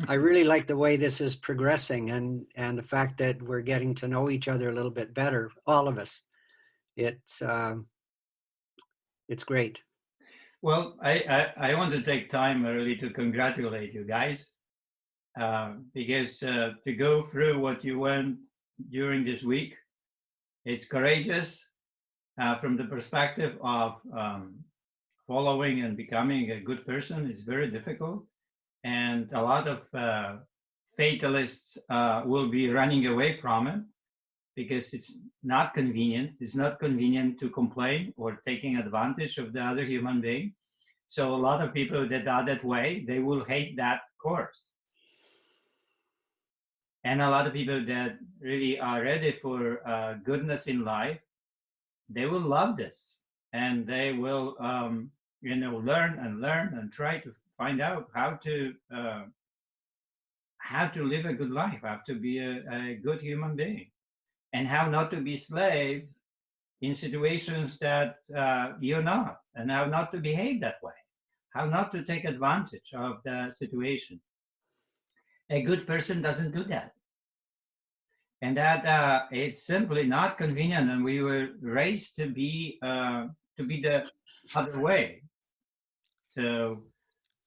I really like the way this is progressing, and the fact that we're getting to know each other a little bit better, all of us. It's um, it's great. Well, I want to take time really to congratulate you guys because to go through what you went during this week, it's courageous from the perspective of following and becoming a good person. It's very difficult, and a lot of fatalists will be running away from it because it's not convenient. It's not convenient to complain or taking advantage of the other human being. So a lot of people that are that way, they will hate that course. And a lot of people that really are ready for goodness in life, they will love this, and they will, learn and learn and try to find out how to live a good life, how to be a good human being, and how not to be slave in situations that you're not, and how not to behave that way, how not to take advantage of the situation. A good person doesn't do that. And that it's simply not convenient, and we were raised to be the other way. So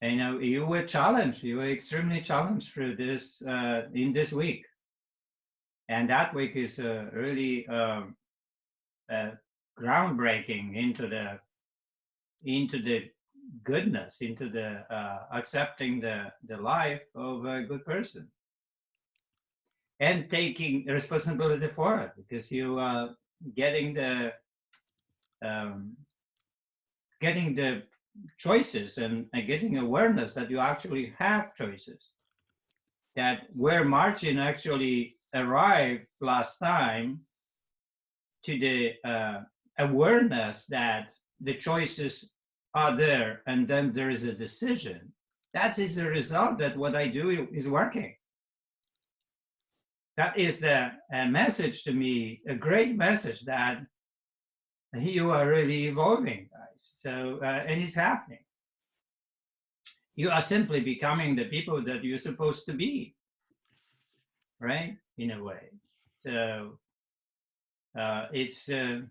you were challenged, you were extremely challenged through this in this week, and that week is really uh, groundbreaking into the goodness, into the accepting the life of a good person and taking responsibility for it, because you are getting the um, getting the choices, and getting awareness that you actually have choices. That where Martin actually arrived last time, to the awareness that the choices are there and then there is a decision, that is a result that what I do is working. That is the a message to me, a great message that you are really evolving, guys. So, and it's happening. You are simply becoming the people that you're supposed to be, right? In a way. So it's a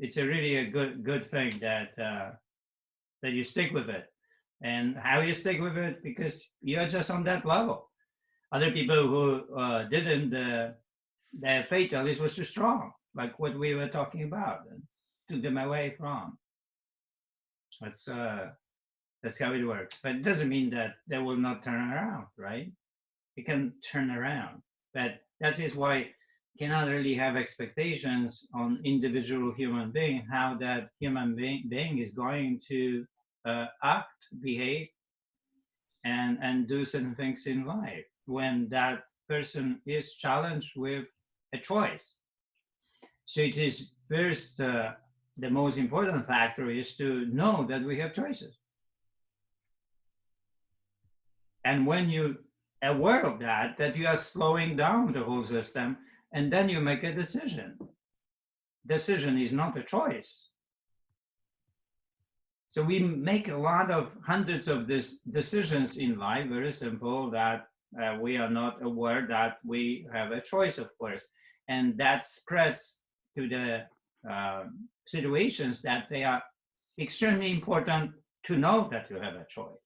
really a good thing that you stick with it. And how you stick with it, because you're just on that level. Other people who didn't, their fatalist was too strong, like what we were talking about, and took them away from. That's uh, that's how it works. But it doesn't mean that they will not turn around, right? It can turn around. But that is why you cannot really have expectations on individual human being, how that human being is going to act, behave, and do certain things in life when that person is challenged with a choice. So it is first, the most important factor is to know that we have choices. And when you aware of that you are slowing down the whole system, and then you make a decision. Decision is not a choice. So we make a lot of hundreds of these decisions in life, very simple, that we are not aware that we have a choice, of course. And that spreads to the situations that they are extremely important to know that you have a choice.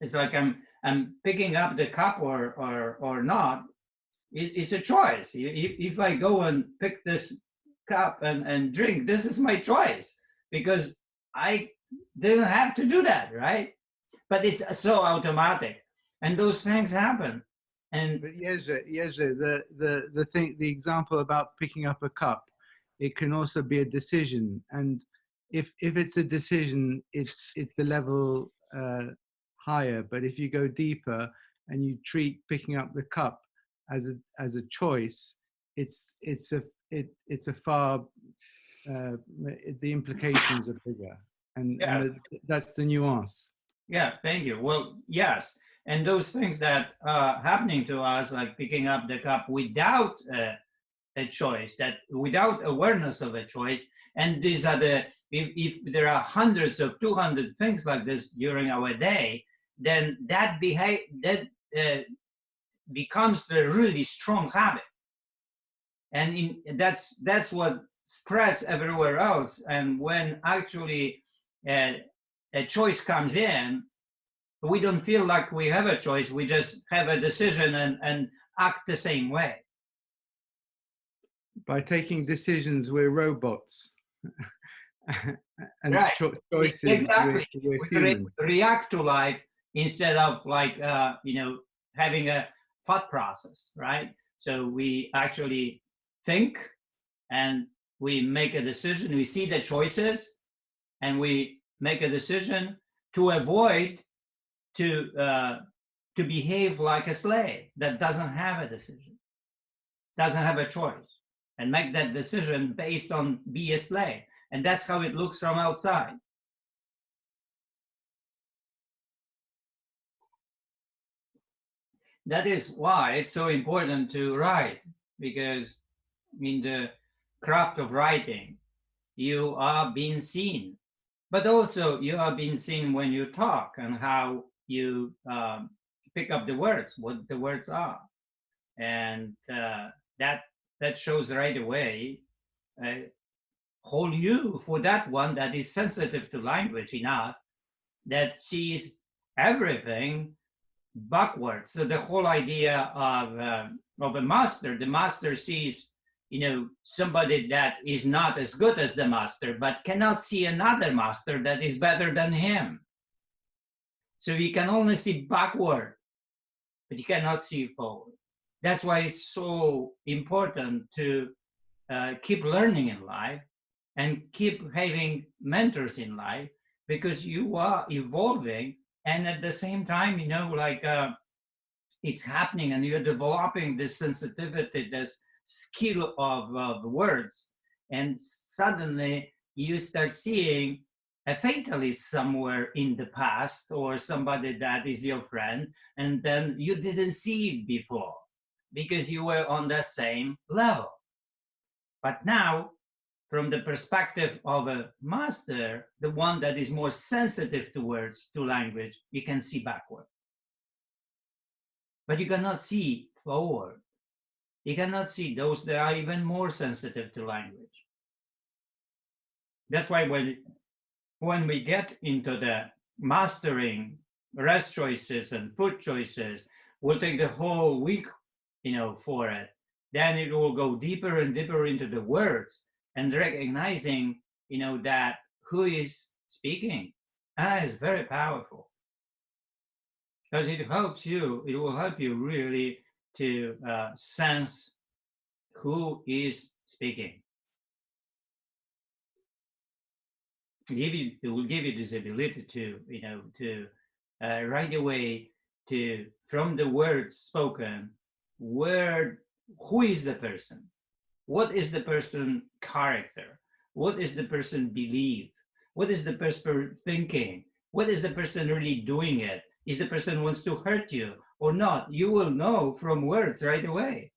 It's like I'm picking up the cup or not. It's a choice. If I go and pick this cup and drink, this is my choice, because I didn't have to do that, right? But it's so automatic, and those things happen. And But Jeze, the thing, the example about picking up a cup, it can also be a decision, and if it's a decision, it's a level higher. But if you go deeper and you treat picking up the cup as a choice, it's a far the implications are bigger, yeah, that's the nuance. yeah, thank you. Well, yes, and those things that are happening to us, like picking up the cup without a choice, that without awareness of a choice, and these are the, if there are hundreds of 200 things like this during our day, then that becomes a really strong habit, and that's what spreads everywhere else. And when actually a choice comes in, we don't feel like we have a choice. We just have a decision and act the same way. By taking decisions, we're robots. And Right. choices, Exactly. we're We humans. react to life instead of like having a thought process, right? So we actually think and we make a decision. We see the choices and we make a decision to avoid to behave like a slave that doesn't have a decision, doesn't have a choice, and make that decision based on be a slave. And that's how it looks from outside. That is why it's so important to write, because in the craft of writing, you are being seen, but also you are being seen when you talk and how you pick up the words, what the words are. And that shows right away whole you for that one that is sensitive to language enough that sees everything backwards. So the whole idea of a master, the master sees, somebody that is not as good as the master, but cannot see another master that is better than him. So you can only see backward, but you cannot see forward. That's why it's so important to keep learning in life and keep having mentors in life, because you are evolving, and at the same time, it's happening, and you're developing this sensitivity, this skill of words, and suddenly you start seeing a fatalist somewhere in the past, or somebody that is your friend, and then you didn't see it before because you were on the same level. But now, from the perspective of a master, the one that is more sensitive to words, to language, you can see backward. But you cannot see forward. You cannot see those that are even more sensitive to language. That's why when we get into the mastering rest choices and food choices, we'll take the whole week, for it. Then it will go deeper and deeper into the words and recognizing, that who is speaking. And that is very powerful, because it will help you really to sense who is speaking. It will give you this ability to right away, from the words spoken, who is the person, what is the person character, what is the person believe, what is the person thinking, what is the person really doing it, is the person wants to hurt you or not. You will know from words right away.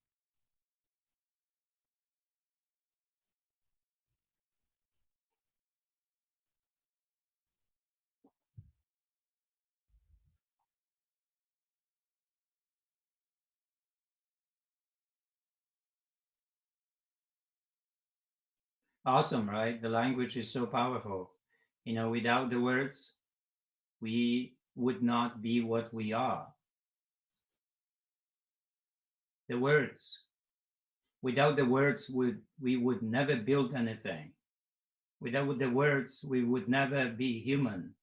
Awesome, right? The language is so powerful. Without the words, we would not be what we are. The words. Without the words, we would never build anything. Without the words, we would never be human.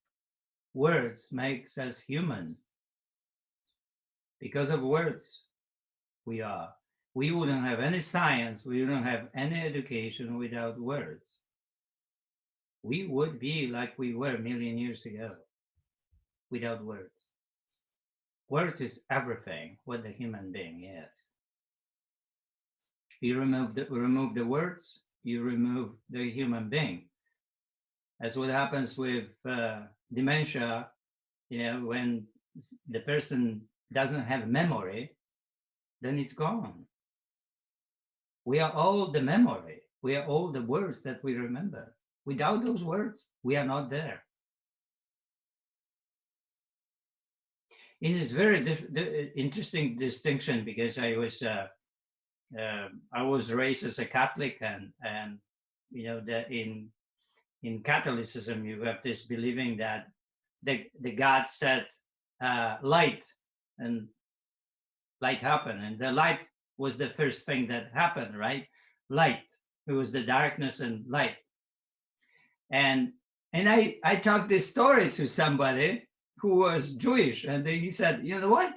Words makes us human. Because of words, we are. We wouldn't have any science, we wouldn't have any education without words. We would be like we were a million years ago, without words. Words is everything what the human being is. You remove the words, you remove the human being. That's what happens with dementia. When the person doesn't have memory, then it's gone. We are all the memory. We are all the words that we remember. Without those words, we are not there. It is very interesting distinction because I was raised as a Catholic, and you know that in Catholicism you have this believing that the God said light, and light happened, and the light was the first thing that happened, right? Light. It was the darkness and light. And I talked this story to somebody who was Jewish, and he said, you know what?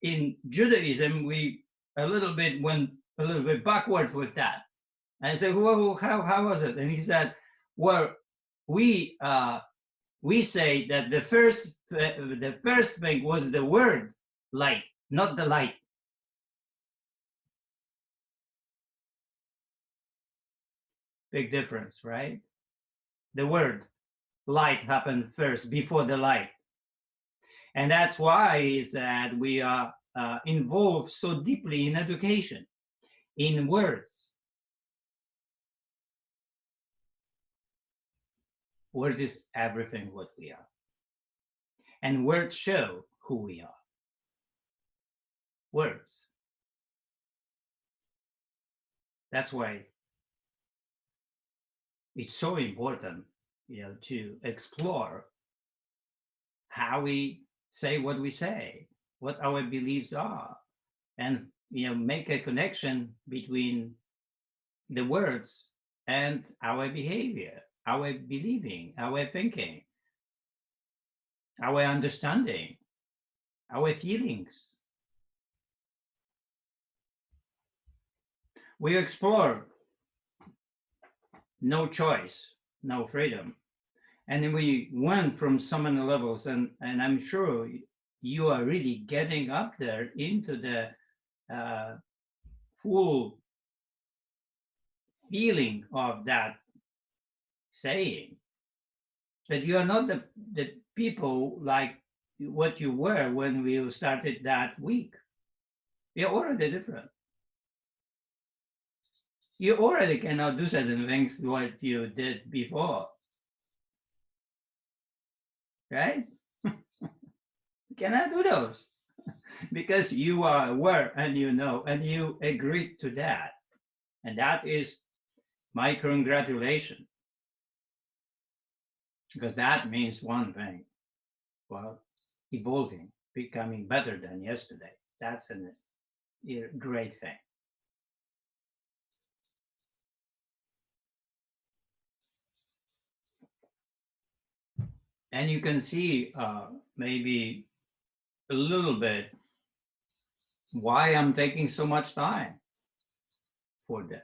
In Judaism, we a little bit went a little bit backward with that. And I said, well, how was it? And he said, well, we say that the first thing was the word light, not the light. Big difference, right? The word light happened first before the light. And that's why is that we are involved so deeply in education, in words. Words is everything what we are. And words show who we are. Words. That's why it's so important, you know, to explore how we say what we say, what our beliefs are, and you know, make a connection between the words and our behavior, our believing, our thinking, our understanding, our feelings. We explore no choice, no freedom. And then we went from so many levels, and I'm sure you are really getting up there into the full feeling of that saying, that you are not the people like what you were when we started that week. You're already different. You already cannot do certain things what you did before. Right? Cannot do those because you are aware and you know and you agreed to that. And that is my congratulations. Because that means one thing. Well, evolving, becoming better than yesterday. That's a great thing. And you can see maybe a little bit why I'm taking so much time for this.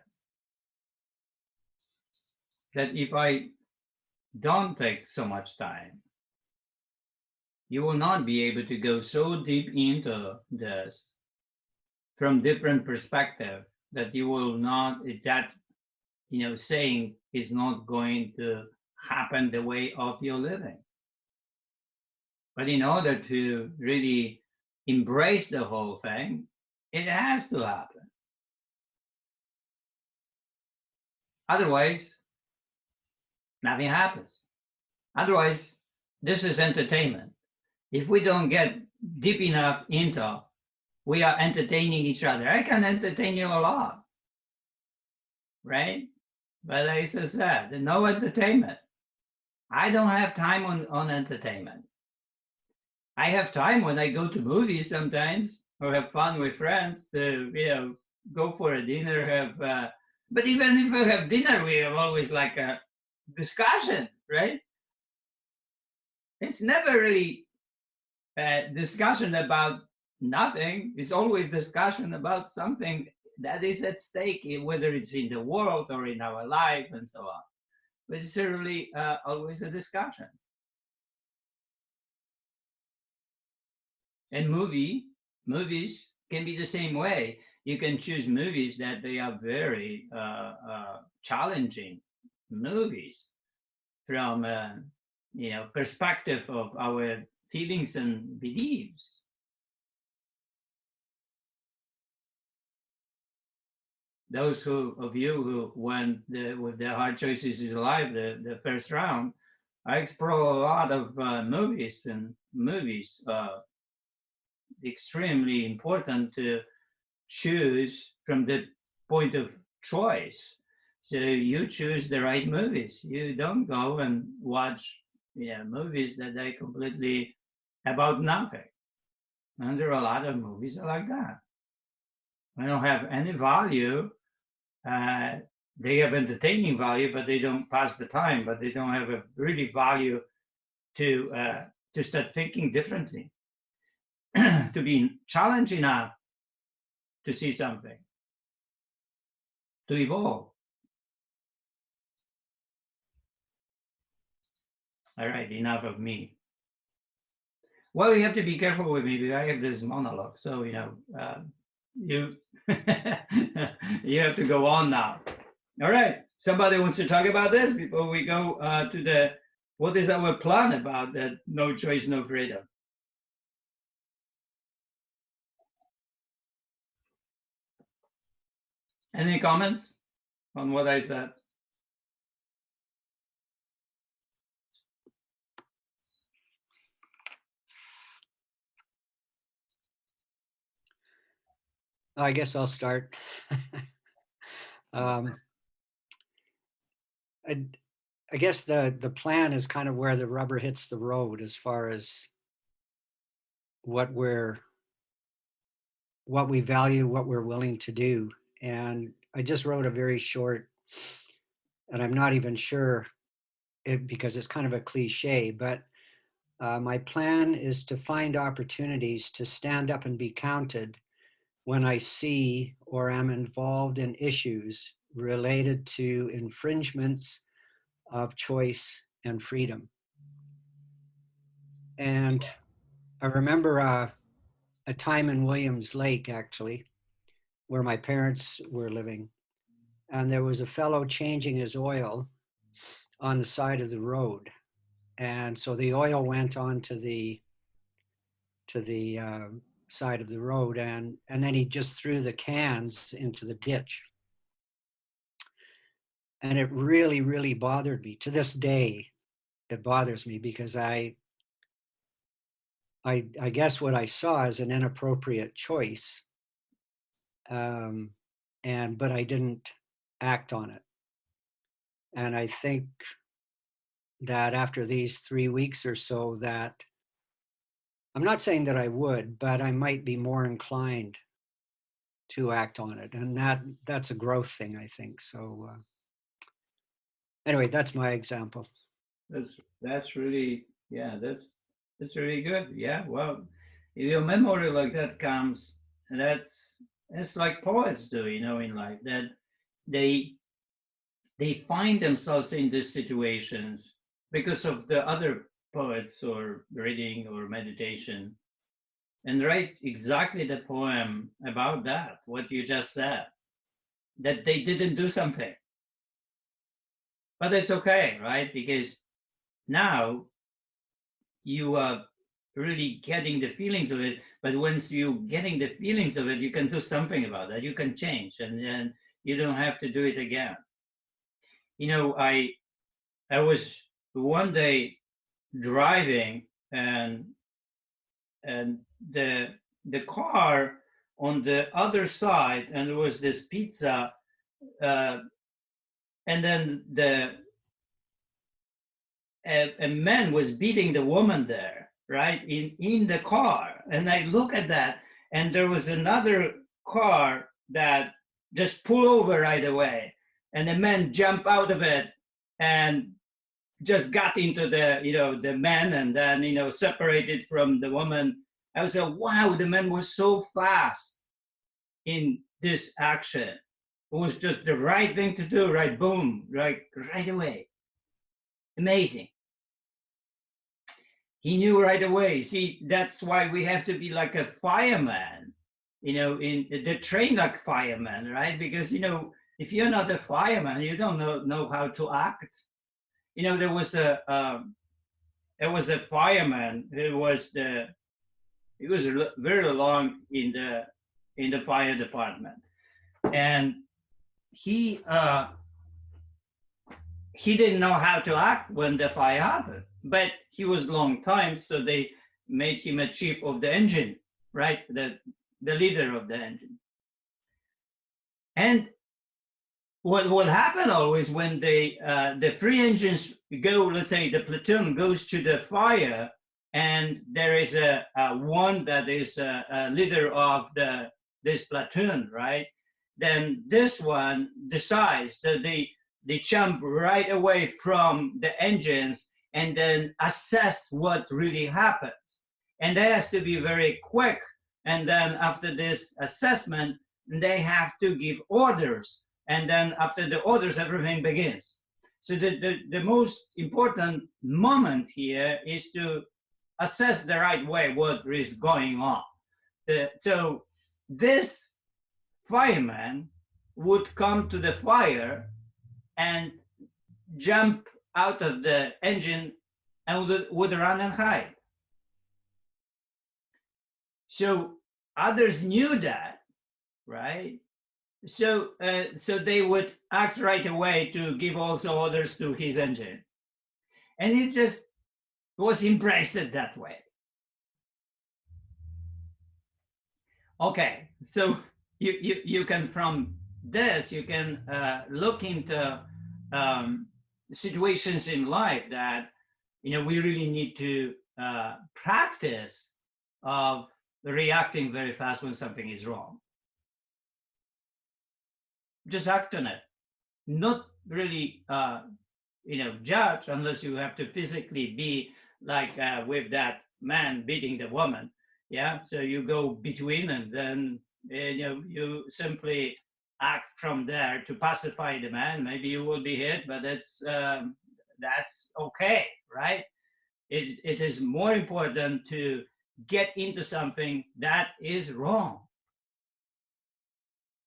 That if I don't take so much time, you will not be able to go so deep into this from different perspective that you will not, that, you know, saying is not going to happen the way of your living. But in order to really embrace the whole thing, it has to happen. Otherwise, nothing happens. Otherwise, this is entertainment. If we don't get deep enough into, we are entertaining each other. I can entertain you a lot, right? But as I said, no entertainment. I don't have time on entertainment. I have time when I go to movies sometimes or have fun with friends to, you know, go for a dinner, have, but even if we have dinner, we have always like a discussion, right? It's never really a discussion about nothing. It's always discussion about something that is at stake, whether it's in the world or in our life and so on. But it's certainly always a discussion. And movies can be the same way. You can choose movies that they are very challenging movies from you know, perspective of our feelings and beliefs. Those of you who went with the Hard Choices is Alive, the first round, I explore a lot of movies extremely important to choose from the point of choice. So you choose the right movies. You don't go and watch movies that are completely about nothing. And there are a lot of movies like that. They don't have any value. They have entertaining value, but they don't pass the time. But they don't have a really value to start thinking differently, to be challenged enough to see something, to evolve. All right, enough of me. Well, you have to be careful with me because I have this monologue. So you you have to go on now. All right. Somebody wants to talk about this before we go to the what is our plan about that no choice, no freedom? Any comments on what I said? I guess I'll start. I guess the plan is kind of where the rubber hits the road as far as what we value, what we're willing to do. And I just wrote a very short, and I'm not even sure because it's kind of a cliche, but my plan is to find opportunities to stand up and be counted when I see or am involved in issues related to infringements of choice and freedom. And I remember a time in Williams Lake, actually, where my parents were living. And there was a fellow changing his oil on the side of the road. And so the oil went onto the side of the road, and then he just threw the cans into the ditch. And it really, really bothered me. To this day, it bothers me because I guess what I saw is an inappropriate choice, but I didn't act on it. And I think that after these 3 weeks or so, that I'm not saying that I would, but I might be more inclined to act on it, and that's a growth thing, I think. So anyway, that's my example. That's really that's really good. Yeah, well, if your memory like that comes, and it's like poets do, in life, that they find themselves in these situations because of the other poets or reading or meditation, and write exactly the poem about that, what you just said, that they didn't do something. But it's okay, right? Because now you are really getting the feelings of it. But once you getting the feelings of it, you can do something about that. You can change, and then you don't have to do it again. I was one day driving, and the car on the other side, and there was this pizza, and then a man was beating the woman there, right, in the car. And I look at that, and there was another car that just pulled over right away, and the man jumped out of it and just got into the man, and then separated from the woman. I was like, wow, the man was so fast in this action. It was just the right thing to do, right? Boom, right away. Amazing. He knew right away. See, that's why we have to be like a fireman, in the train like fireman, right? Because if you're not a fireman, you don't know how to act. There was a fireman who was very long in the fire department, and he didn't know how to act when the fire happened, but he was long time, so they made him a chief of the engine, right? The leader of the engine. And what happen always when the three engines go, let's say the platoon goes to the fire, and there is a one that is a leader of this platoon, right? Then this one decides, so they jump right away from the engines and then assess what really happened. And that has to be very quick. And then after this assessment, they have to give orders. And then after the orders, everything begins. So the most important moment here is to assess the right way what is going on. So this fireman would come to the fire and jump out of the engine and would run and hide. So others knew that, right? So they would act right away to give also orders to his engine. And it just was embraced that way. Okay, so you can, from this, you can look into situations in life that, we really need to practice of reacting very fast when something is wrong. Just act on it, not really judge, unless you have to physically be like with that man beating the woman. Yeah, so you go between, and then you simply act from there to pacify the man. Maybe you will be hit, but that's okay, right? It is more important to get into something that is wrong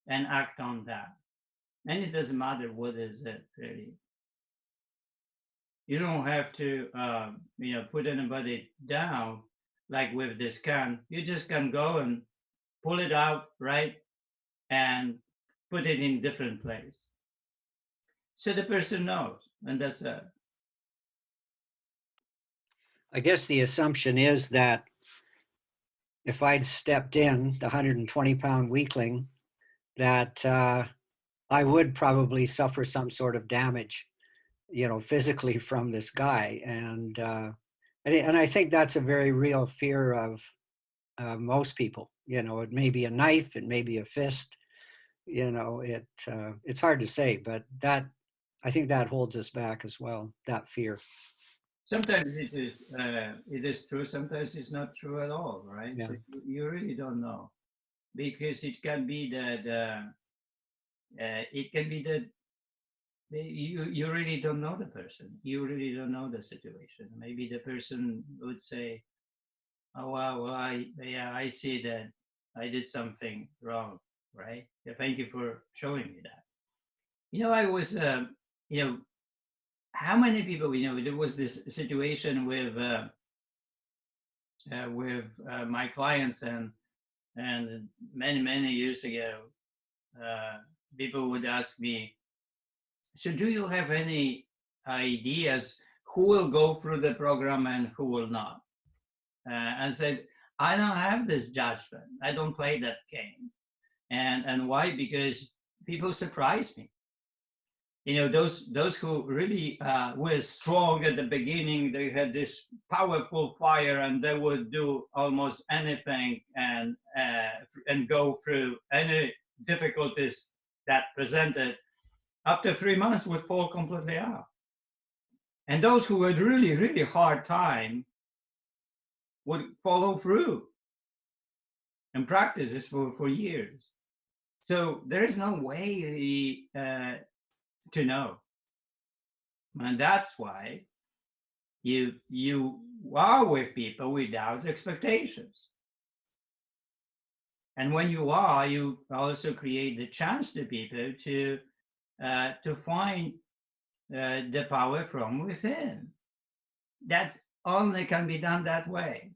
and act on that. And it doesn't matter what is it, really. You don't have to put anybody down like with this can. You just can go and pull it out, right, and put it in different place, so the person knows, and that's it. I guess the assumption is that if I'd stepped in, the 120-pound weakling, that I would probably suffer some sort of damage, physically from this guy. And I think that's a very real fear of most people. It may be a knife, it may be a fist. It's hard to say, but I think that holds us back as well, that fear. Sometimes it is true, sometimes it's not true at all, right? Yeah. So you really don't know, because it can be that you really don't know the person, you really don't know the situation. Maybe the person would say, oh wow, well, I see that I did something wrong, right? Yeah, thank you for showing me that. I was how many people there was this situation with my clients, and many years ago, people would ask me, so do you have any ideas who will go through the program and who will not? And said, I don't have this judgment, I don't play that game. And why? Because people surprise me. Those who really were strong at the beginning, they had this powerful fire, and they would do almost anything and go through any difficulties that presented. After 3 months, would fall completely out. And those who had really hard time would follow through and practice this for years. So there is no way to know. And that's why you are with people without expectations. And when you are, you also create the chance to people to find the power from within. That only can be done that way.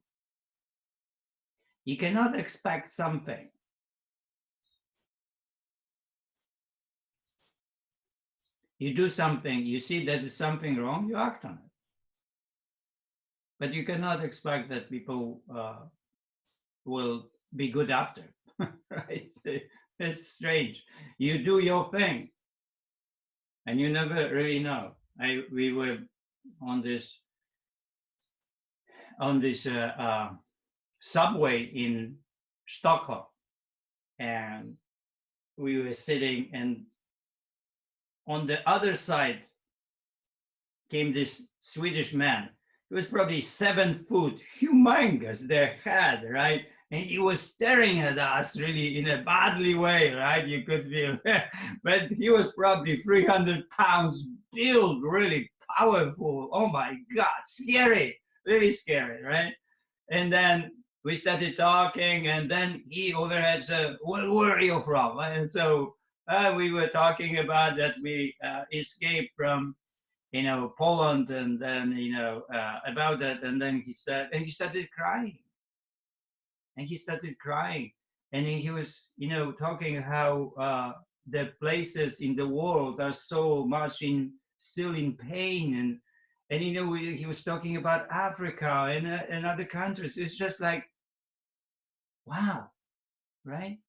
You cannot expect something. You do something, you see that there's something wrong, you act on it. But you cannot expect that people will be good after. Right? It's strange. You do your thing, and you never really know. We were on this subway in Stockholm, and we were sitting, and on the other side came this Swedish man. He was probably 7 foot, humongous, their head, right? And he was staring at us really in a badly way, right? You could feel, but he was probably 300 pounds build, really powerful. Oh my God, scary, really scary, right? And then we started talking, and then he overheard said, where are you from? And so we were talking about that we escaped from, Poland, and then, about that. And then he said, and he started crying. And he started crying. And he was, talking how the places in the world are so much still in pain. And he was talking about Africa and other countries. It's just like, wow, right?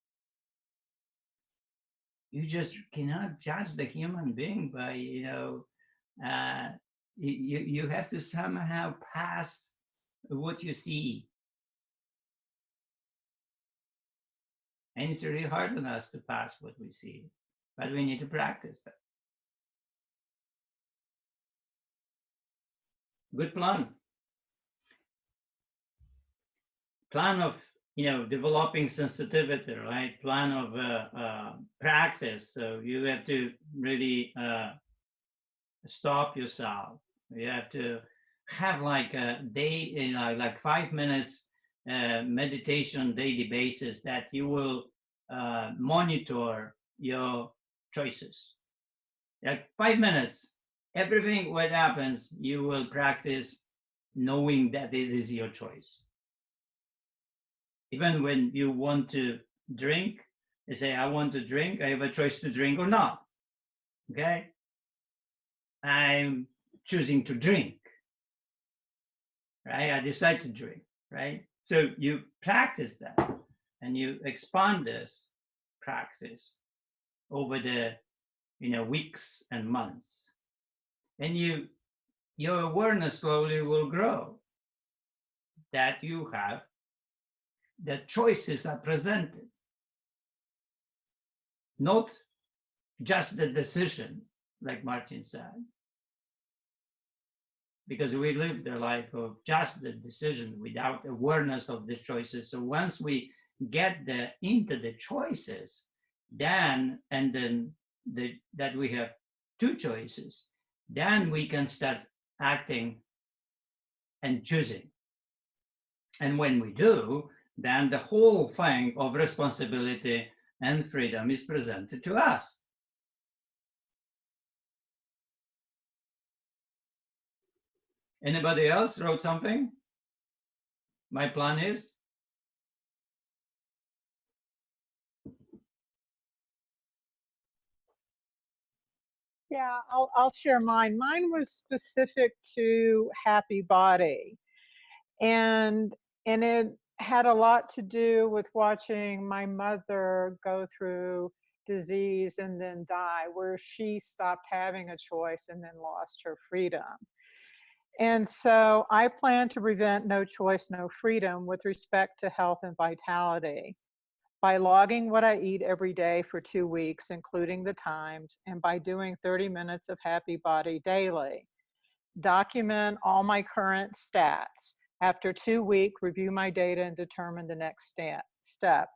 You just cannot judge the human being by, you have to somehow pass what you see. And it's really hard on us to pass what we see, but we need to practice that. Good plan. Plan of, developing sensitivity, right? Plan of practice. So you have to really stop yourself. You have to have like a day, like 5 minutes meditation daily basis that you will monitor your choices. Like 5 minutes, everything what happens, you will practice knowing that it is your choice. Even when you want to drink, you say, I want to drink, I have a choice to drink or not. Okay? I'm choosing to drink. Right? I decide to drink, right? So you practice that, and you expand this practice over the weeks and months. And your awareness slowly will grow that you have, that choices are presented, not just the decision, like Martin said, because we live the life of just the decision without awareness of the choices. So once we get into the choices, then that we have 2 choices, then we can start acting and choosing. And when we do, then the whole thing of responsibility and freedom is presented to us. Anybody else wrote something? My plan is? Yeah, I'll share mine. Mine was specific to Happy Body, and it had a lot to do with watching my mother go through disease and then die, where she stopped having a choice and then lost her freedom. And so I plan to prevent no choice, no freedom with respect to health and vitality by logging what I eat every day for 2 weeks, including the times, and by doing 30 minutes of Happy Body daily. Document all my current stats. After 2 weeks, review my data and determine the next step.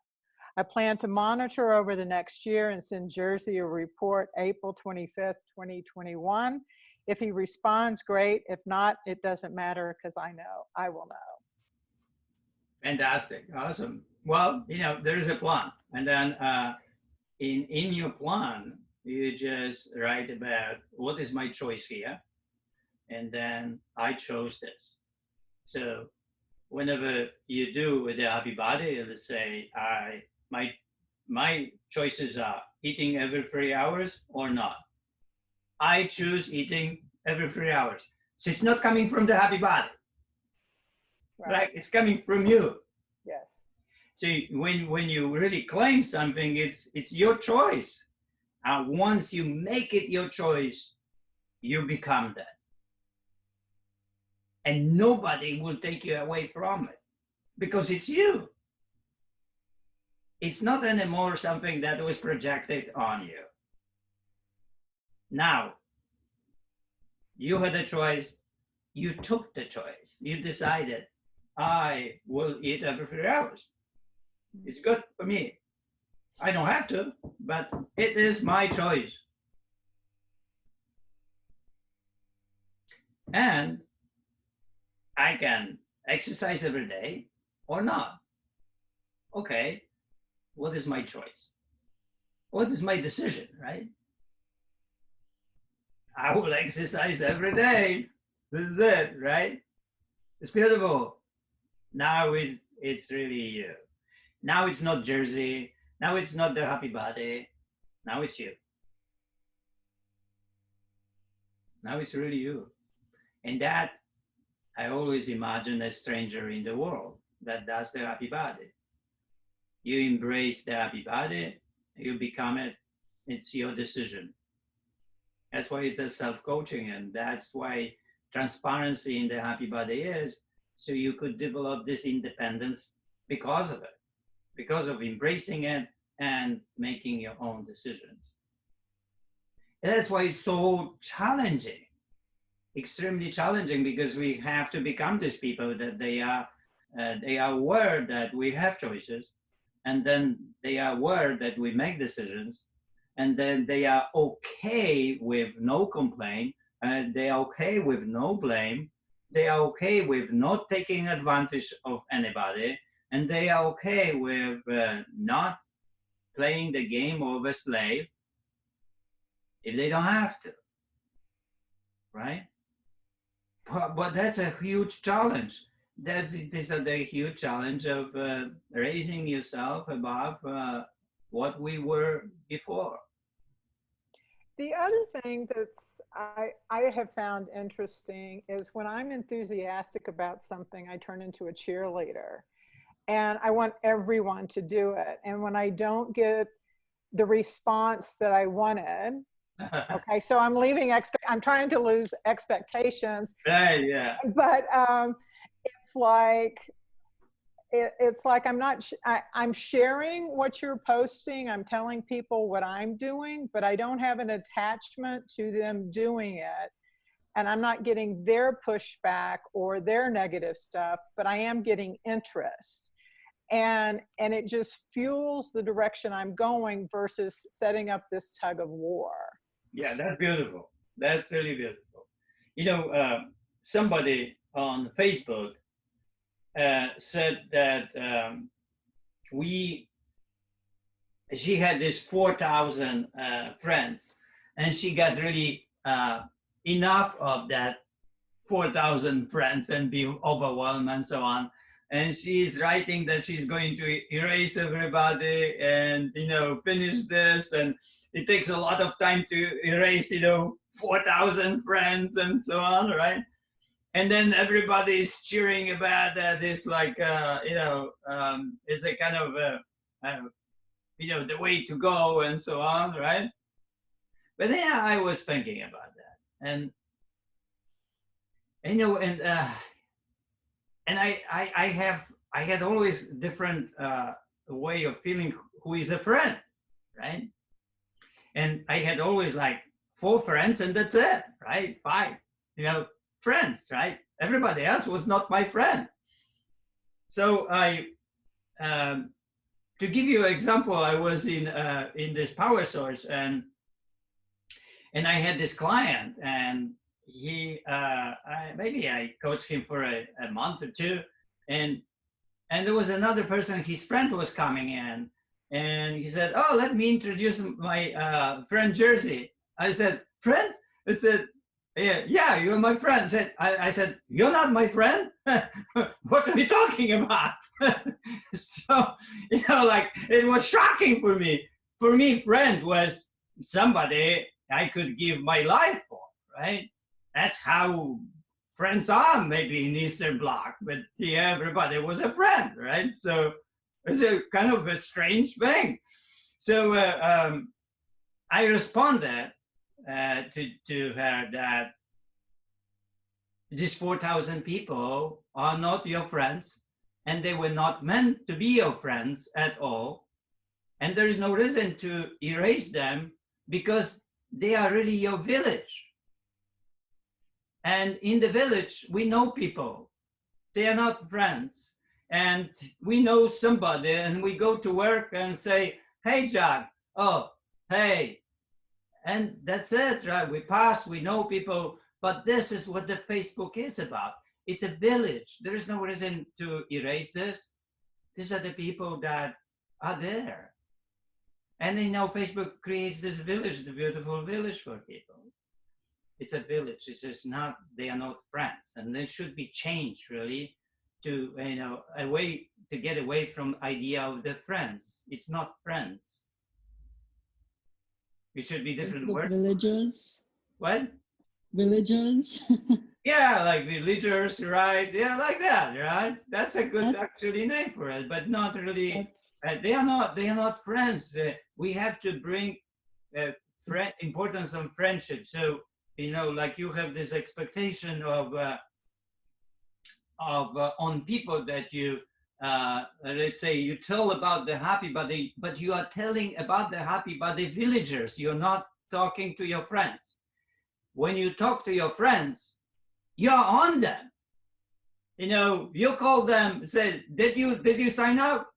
I plan to monitor over the next year and send Jerzy a report April 25th, 2021. If he responds, great. If not, it doesn't matter, because I will know. Fantastic. Awesome. Well, there is a plan. And then in your plan, you just write about what is my choice here. And then I chose this. So whenever you do with the Happy Body, let's say my choices are eating every 3 hours or not. I choose eating every 3 hours. So it's not coming from the Happy Body. Right? It's coming from you. Yes. See, when you really claim something, it's your choice. And once you make it your choice, you become that. And nobody will take you away from it because it's you. It's not anymore something that was projected on you. Now, you had a choice. You took the choice. You decided, I will eat every 3 hours. It's good for me. I don't have to, but it is my choice. And I can exercise every day or not. Okay, what is my choice? What is my decision, right? I will exercise every day. This is it, right? It's beautiful. Now it's really you. Now it's not Jersey. Now it's not the happy body. Now it's you. Now it's really you. And that I always imagine a stranger in the world that does the happy body. You embrace the happy body, you become it. It's your decision. That's why it's a self-coaching, and that's why transparency in the happy body is, so you could develop this independence because of it, because of embracing it and making your own decisions. And that's why it's so challenging, extremely challenging, because we have to become these people that they are aware that we have choices, and then they are aware that we make decisions, and then they are okay with no complaint, and they are okay with no blame, they are okay with not taking advantage of anybody, and they are okay with not playing the game of a slave if they don't have to, right? But that's a huge challenge. This is the huge challenge of raising yourself above what we were before. The other thing that's I have found interesting is when I'm enthusiastic about something, I turn into a cheerleader, and I want everyone to do it. And when I don't get the response that I wanted, okay, so I'm I'm trying to lose expectations. Right, yeah. But it's like I'm sharing what you're posting. I'm telling people what I'm doing, but I don't have an attachment to them doing it. And I'm not getting their pushback or their negative stuff, but I am getting interest. And it just fuels the direction I'm going versus setting up this tug of war. Yeah, that's beautiful. That's really beautiful. You know, somebody on Facebook said that she had this 4,000 friends, and she got really enough of that 4,000 friends and be overwhelmed and so on. And she's writing that she's going to erase everybody and, you know, finish this. And it takes a lot of time to erase, you know, 4,000 friends and so on, right? And then everybody is cheering about this, like, you know, it's a kind of, you know, the way to go and so on, right? But then I was thinking about that. And you know, and I had always different way of feeling who is a friend, right? And I had always like 4 friends and that's it, right? 5, you know, friends, right? Everybody else was not my friend. So to give you an example, I was in this power source, and I had this client, and he maybe I coached him for a month or 2, and there was another person, his friend was coming in, and he said, "Oh, let me introduce my friend Jersey." I said, "Friend?" I said, "Yeah, you're my friend." I said, "You're not my friend? What are we talking about?" So, you know, like, it was shocking for me. For me, friend was somebody I could give my life for, right? That's how friends are maybe in Eastern Bloc, but here everybody was a friend, right? So It's a kind of a strange thing. So I responded to her that these 4,000 people are not your friends, and they were not meant to be your friends at all. And there is no reason to erase them because they are really your village. And in the village, we know people. They are not friends. And we know somebody, and we go to work and say, hey, Jack, oh, hey. And that's it, right? We pass, we know people, but this is what the Facebook is about. It's a village. There is no reason to erase this. These are the people that are there. And Facebook creates this village, the beautiful village for people. It's a village. It's just not, they are not friends. And there should be change really to, a way to get away from idea of the friends. It's not friends. It should be different words. Villagers. What? Villagers. Yeah, like villagers, right? Yeah, like that, right? That's a good actually name for it, but not really. They are not friends. We have to bring importance on friendship. So like you have this expectation of on people that you let's say you tell about the happy body, but you are telling about the happy body villagers. You're not talking to your friends. When you talk to your friends, you're on them. You call them, say, did you sign up?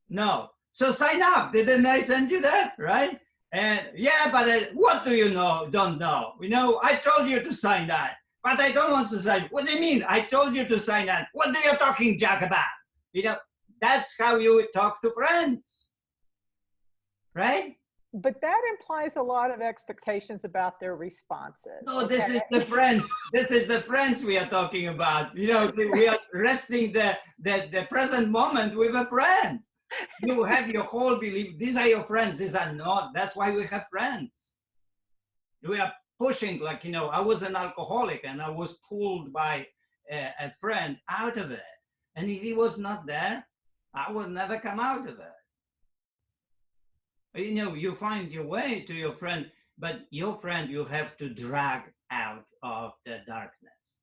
No. So sign up. Didn't I send you that, right? And yeah, but what do you know? Don't know. I told you to sign that, but I don't want to sign. What do you mean? I told you to sign that. What are you talking, Jack, about? That's how you talk to friends, right? But that implies a lot of expectations about their responses. No, okay. This is the friends. This is the friends we are talking about. We are resting the present moment with a friend. You have your whole belief. These are your friends. These are not. That's why we have friends. We are pushing, I was an alcoholic and I was pulled by a friend out of it. And if he was not there, I would never come out of it. You find your way to your friend, but your friend you have to drag out of the darkness.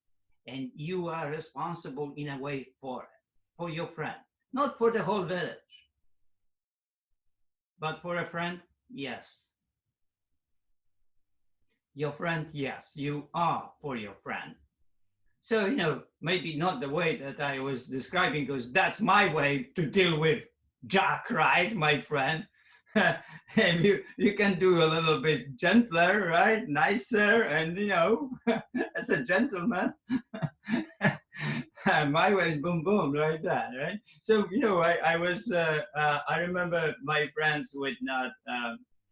And you are responsible in a way for it, for your friend, not for the whole village. But for a friend, yes. Your friend, yes, you are for your friend. So, maybe not the way that I was describing, because that's my way to deal with Jack, right, my friend? And you can do a little bit gentler, right? Nicer, and as a gentleman, my way is boom boom, like that, right? So I remember my friends would not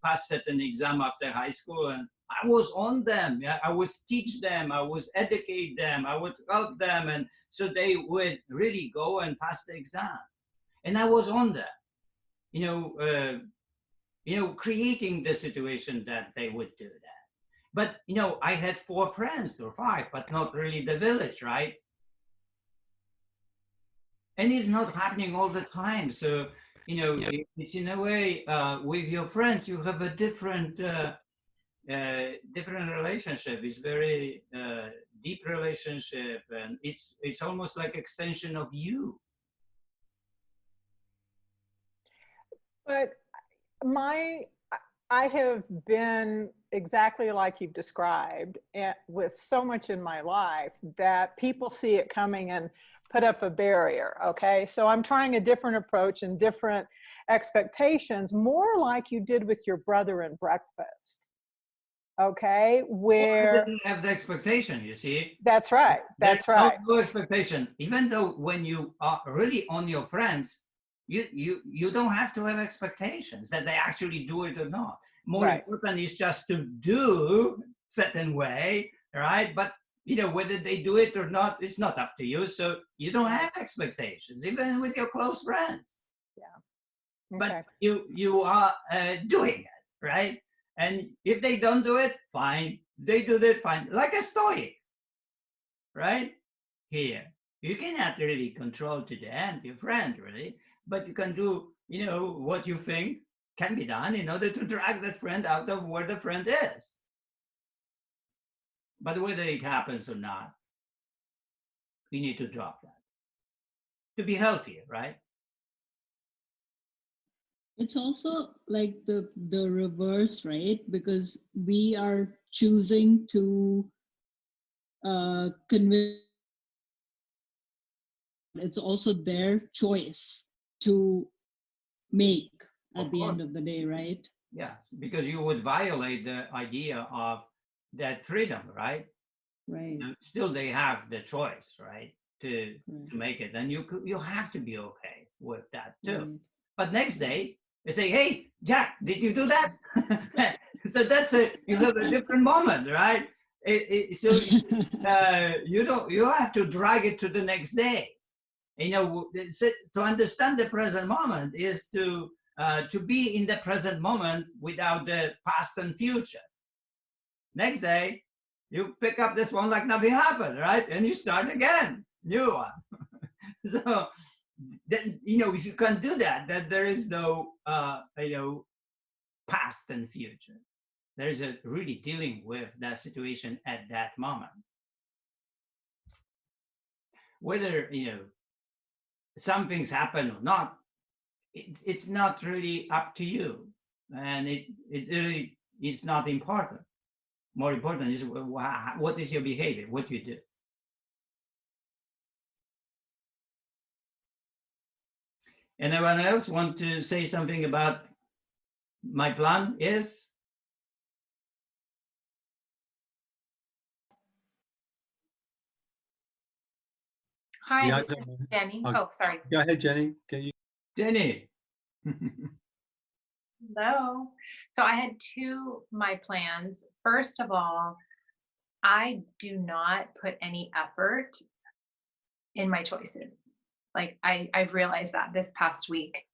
pass certain exam after high school, and I was on them. Yeah? I would teach them, I would educate them, I would help them, and so they would really go and pass the exam, and I was on them. Creating the situation that they would do that. But, I had 4 friends or 5, but not really the village, right? And it's not happening all the time. So, it's in a way, with your friends, you have a different relationship. It's very deep relationship, and it's almost like extension of you. But I have been exactly like you've described with so much in my life that people see it coming and put up a barrier. Okay. So I'm trying a different approach and different expectations, more like you did with your brother in Breakfast. Okay. Where I didn't have the expectation, you see. That's right. That's right. No expectation. Even though when you are really on your friends, you don't have to have expectations that they actually do it or not. More important is just to do certain way, right? But whether they do it or not, it's not up to you. So you don't have expectations, even with your close friends. Yeah. Okay. But you are doing it, right? And if they don't do it, fine. They do it, fine. Like a Stoic, right? Here, you cannot really control to the end your friend, really. but you can do, you know, what you think can be done in order to drag that friend out of where the friend is. But whether it happens or not, we need to drop that to be healthier, right? It's also like the reverse, right? Because we are choosing to convince. It's also their choice to make at Of the course. end of the day, right? Yes, because you would violate the idea of that freedom, right? Right. Still, they have the choice, right, to Right. make it, and you have to be okay with that too. Right. But next day, they say, "Hey, Jack, did you do that?" So that's you have a different moment, right? So you have to drag it to the next day. You know, to understand the present moment is to be in the present moment without the past and future. Next day, you pick up this one like nothing happened, right? And you start again, new one. So then, you know, if you can do that, that there is no, you know, past and future. There's a really dealing with that situation at that moment. Whether, you know, some things happen or not, it's not really up to you, and it really is not important. More important is what is your behavior, what you do. Anyone else want to say something about my plan is? Hi, Yeah, this is Jenny. uh, Oh, sorry. Go ahead, Jenny. Can you? Jenny. Hello. So I had my plans. First of all, I do not put any effort in my choices. Like I've realized that this past week,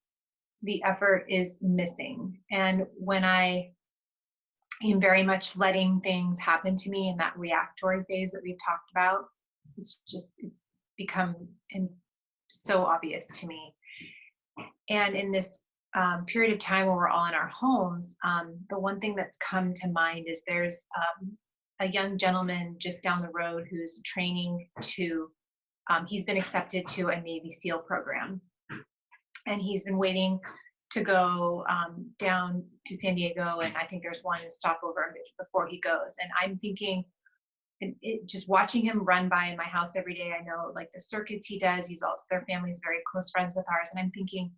the effort is missing. And when I am very much letting things happen to me in that reactory phase that we've talked about, it's become so obvious to me. And in this period of time where we're all in our homes, the one thing that's come to mind is there's a young gentleman just down the road who's training to, he's been accepted to a Navy SEAL program. And he's been waiting to go down to San Diego. And I think there's one stopover before he goes. And I'm thinking, just watching him run by in my house every day, I know like the circuits he does, he's also, their family's very close friends with ours. And I'm thinking,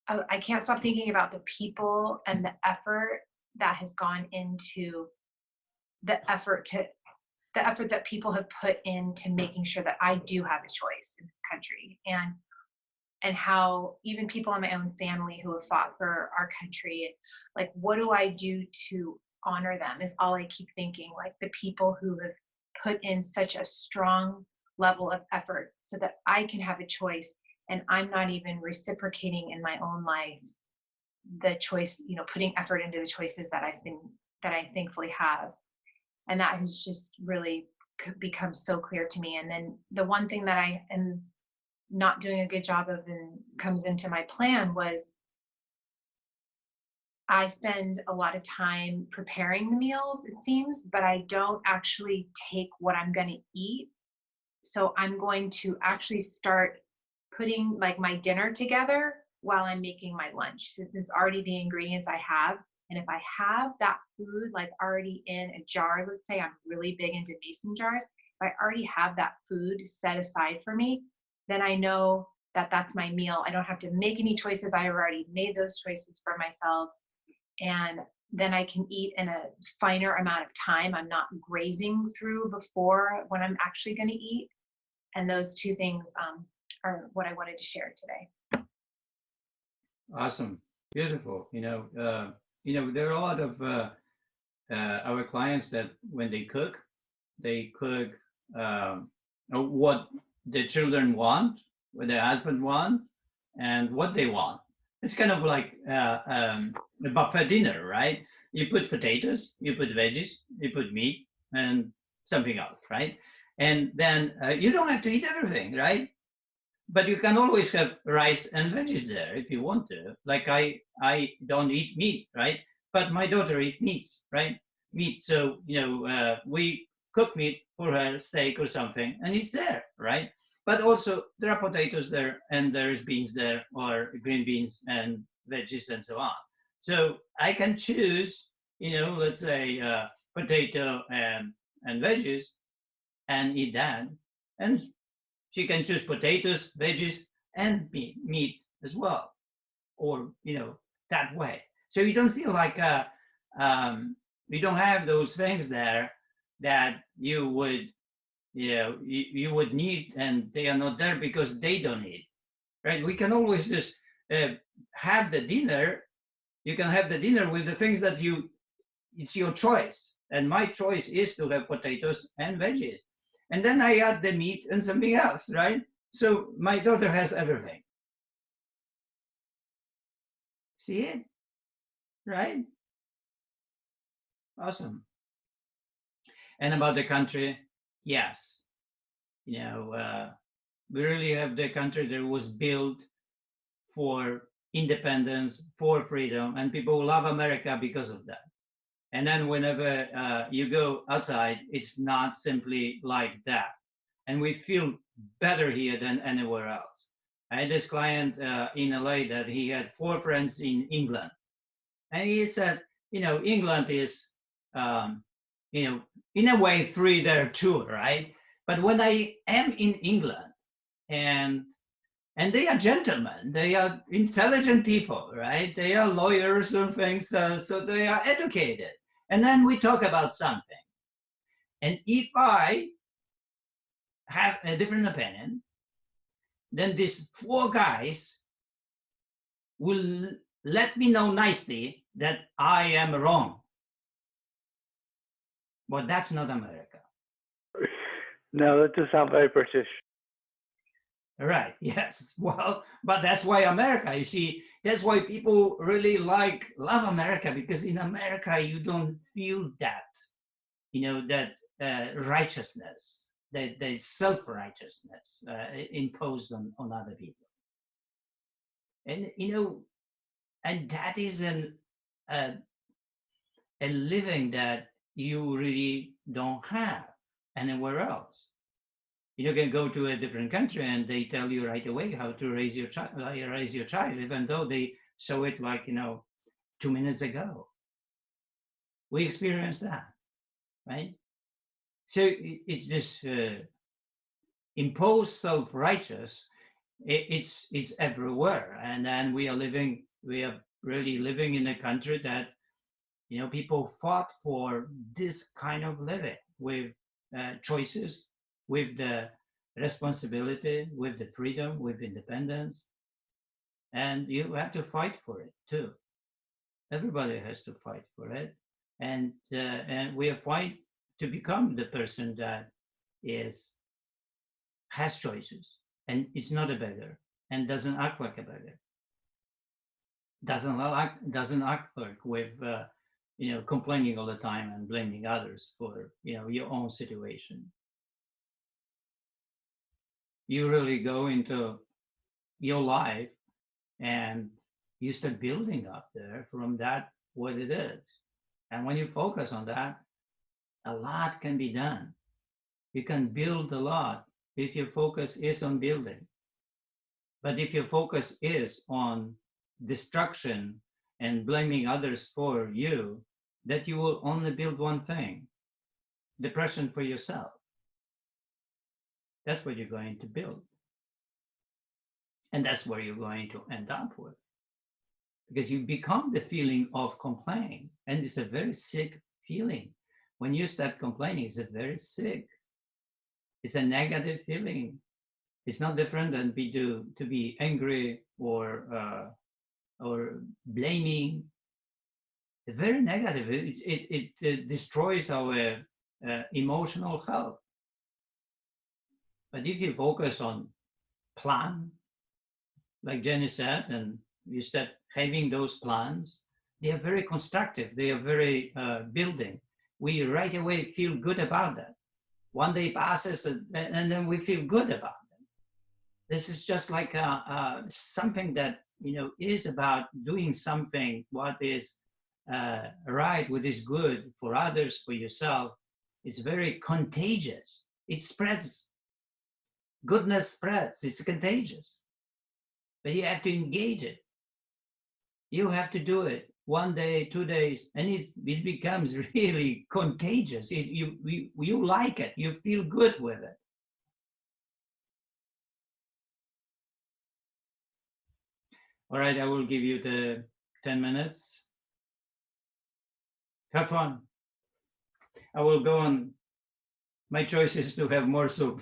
I can't stop thinking about the people and the effort that has gone into the effort that people have put into making sure that I do have a choice in this country, and how even people in my own family who have fought for our country, like what do I do to honor them is all I keep thinking, like the people who have put in such a strong level of effort so that I can have a choice, and I'm not even reciprocating in my own life the choice, you know, putting effort into the choices that I thankfully have. And that has just really become so clear to me. And then the one thing that I am not doing a good job of and comes into my plan was I spend a lot of time preparing the meals, it seems, but I don't actually take what I'm going to eat. So I'm going to actually start putting like my dinner together while I'm making my lunch, since it's already the ingredients I have. And if I have that food like already in a jar, let's say I'm really big into mason jars, if I already have that food set aside for me, then I know that that's my meal. I don't have to make any choices. I already made those choices for myself. And then I can eat in a finer amount of time. I'm not grazing through before when I'm actually going to eat. And those two things are what I wanted to share today. Awesome. Beautiful. You know, there are a lot of our clients that when they cook what the children want, what their husband want, and what they want. It's kind of like a buffet dinner, right? You put potatoes, you put veggies, you put meat, and something else, right? And then you don't have to eat everything, right? but you can always have rice and veggies there if you want to. Like I don't eat meat, right? But my daughter eats meats, right? Meat. So, we cook meat for her, steak or something, and it's there, right? But also there are potatoes there, and there's beans there, or green beans and veggies and so on. So I can choose, let's say potato and veggies, and eat that. And she can choose potatoes, veggies, and meat as well, or that way. So you don't feel like you don't have those things there that you would you would need, and they are not there because they don't need, right? We can always just have the dinner. You can have the dinner with the things that it's your choice, and my choice is to have potatoes and veggies, and then I add the meat and something else, right? So my daughter has everything. See it? Right? Awesome. And about the country, yes. We really have the country that was built for independence, for freedom, and people love America because of that. And then whenever you go outside, it's not simply like that. And we feel better here than anywhere else. I had this client in LA that he had 4 friends in England. And he said, England is, in a way free there too, right? But when I am in England, and they are gentlemen, they are intelligent people, right? They are lawyers or things, so they are educated. And then we talk about something. And if I have a different opinion, then these 4 guys will let me know nicely that I am wrong. But that's not America. No, that does sound very British. Right, yes. Well, but that's why America, you see, that's why people really love America, because in America you don't feel that, that righteousness, that self-righteousness imposed on other people. And, and that is a living that you really don't have anywhere else. You can go to a different country and they tell you right away how to raise your child, even though they show it 2 minutes ago. We experienced that, right? So it's this imposed self-righteous. It's everywhere, and then we are really living in a country that people fought for this kind of living with choices, with the responsibility, with the freedom, with independence, and you have to fight for it too. Everybody has to fight for it, and we are fighting to become the person that has choices, and is not a beggar, and doesn't act like a beggar. Doesn't act like with complaining all the time and blaming others for your own situation. You really go into your life and you start building up there from that what it is. And when you focus on that, a lot can be done. You can build a lot if your focus is on building. But if your focus is on destruction and blaming others for you, that you will only build one thing: depression for yourself. That's what you're going to build. And that's where you're going to end up with. Because you become the feeling of complaining. And it's a very sick feeling. When you start complaining, it's a very sick. It's a negative feeling. It's not different than to be angry or blaming. It's very negative. It destroys our emotional health. But if you focus on plan, like Jenny said, and you start having those plans, they are very constructive. They are very building. We right away feel good about that. One day passes and then we feel good about them. This is just like something that, is about doing something what is right, what is good for others, for yourself. It's very contagious. It spreads. Goodness spreads. It's contagious. But you have to engage it. You have to do it 1 day, 2 days, and it becomes really contagious. You like it. You feel good with it. All right, I will give you the 10 minutes. Have fun. I will go on. My choice is to have more soup.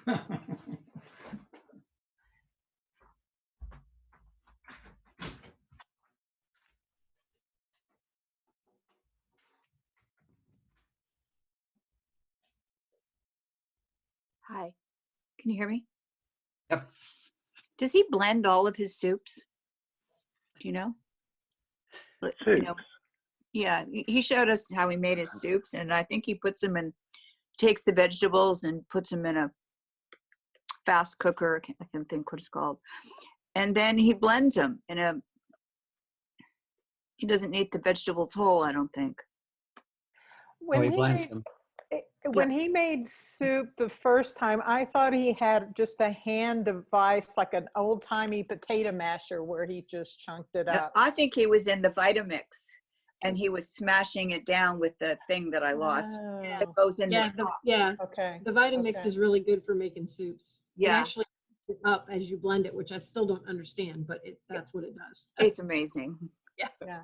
Hi, can you hear me? Yep. Does he blend all of his soups? Do you know? But, you know, Soups. yeah, he showed us how he made his soups, and I think he puts them in, takes the vegetables and puts them in a fast cooker. I can't think what it's called. And then he blends them in a, he doesn't eat the vegetables whole, I don't think. Oh, When he he blends made them. when he made soup the first time, I thought he had just a hand device, like an old-timey potato masher, where he just chunked it No, up. I think he was in the Vitamix and he was smashing it down with the thing that I lost. Oh, That goes in Yeah, the top. okay. the Vitamix Okay. is really good for making soups. It Yeah. actually heats it up as you blend it, which I still don't understand, but that's what it does. It's amazing. Yeah.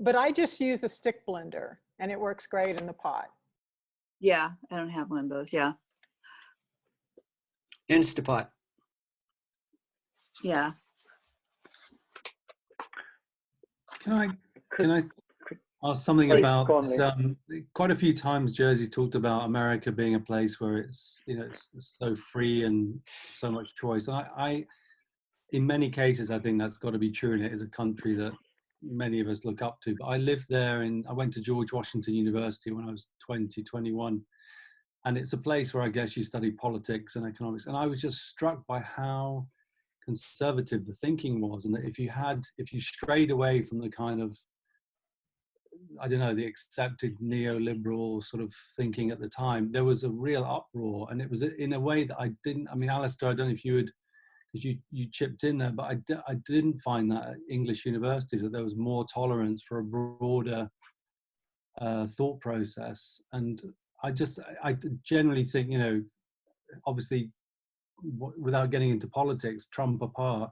But I just use a stick blender and it works great in the pot. Yeah, I don't have one of those. Yeah. Instapot. Yeah. Can I ask something Sorry, about go on, this? Lee. Quite a few times Jersey talked about America being a place where it's so free and so much choice. And I in many cases I think that's got to be true, and it is a country that many of us look up to. But I lived there, and I went to George Washington University when I was 20, 21. And it's a place where I guess you study politics and economics. And I was just struck by how conservative the thinking was, and that if you strayed away from the kind of, I don't know, the accepted neoliberal sort of thinking at the time, there was a real uproar. And it was in a way that I didn't, I mean, Alistair, I don't know if you would, because you chipped in there, but I didn't find that at English universities, that there was more tolerance for a broader thought process. And I generally think, obviously, without getting into politics, Trump apart,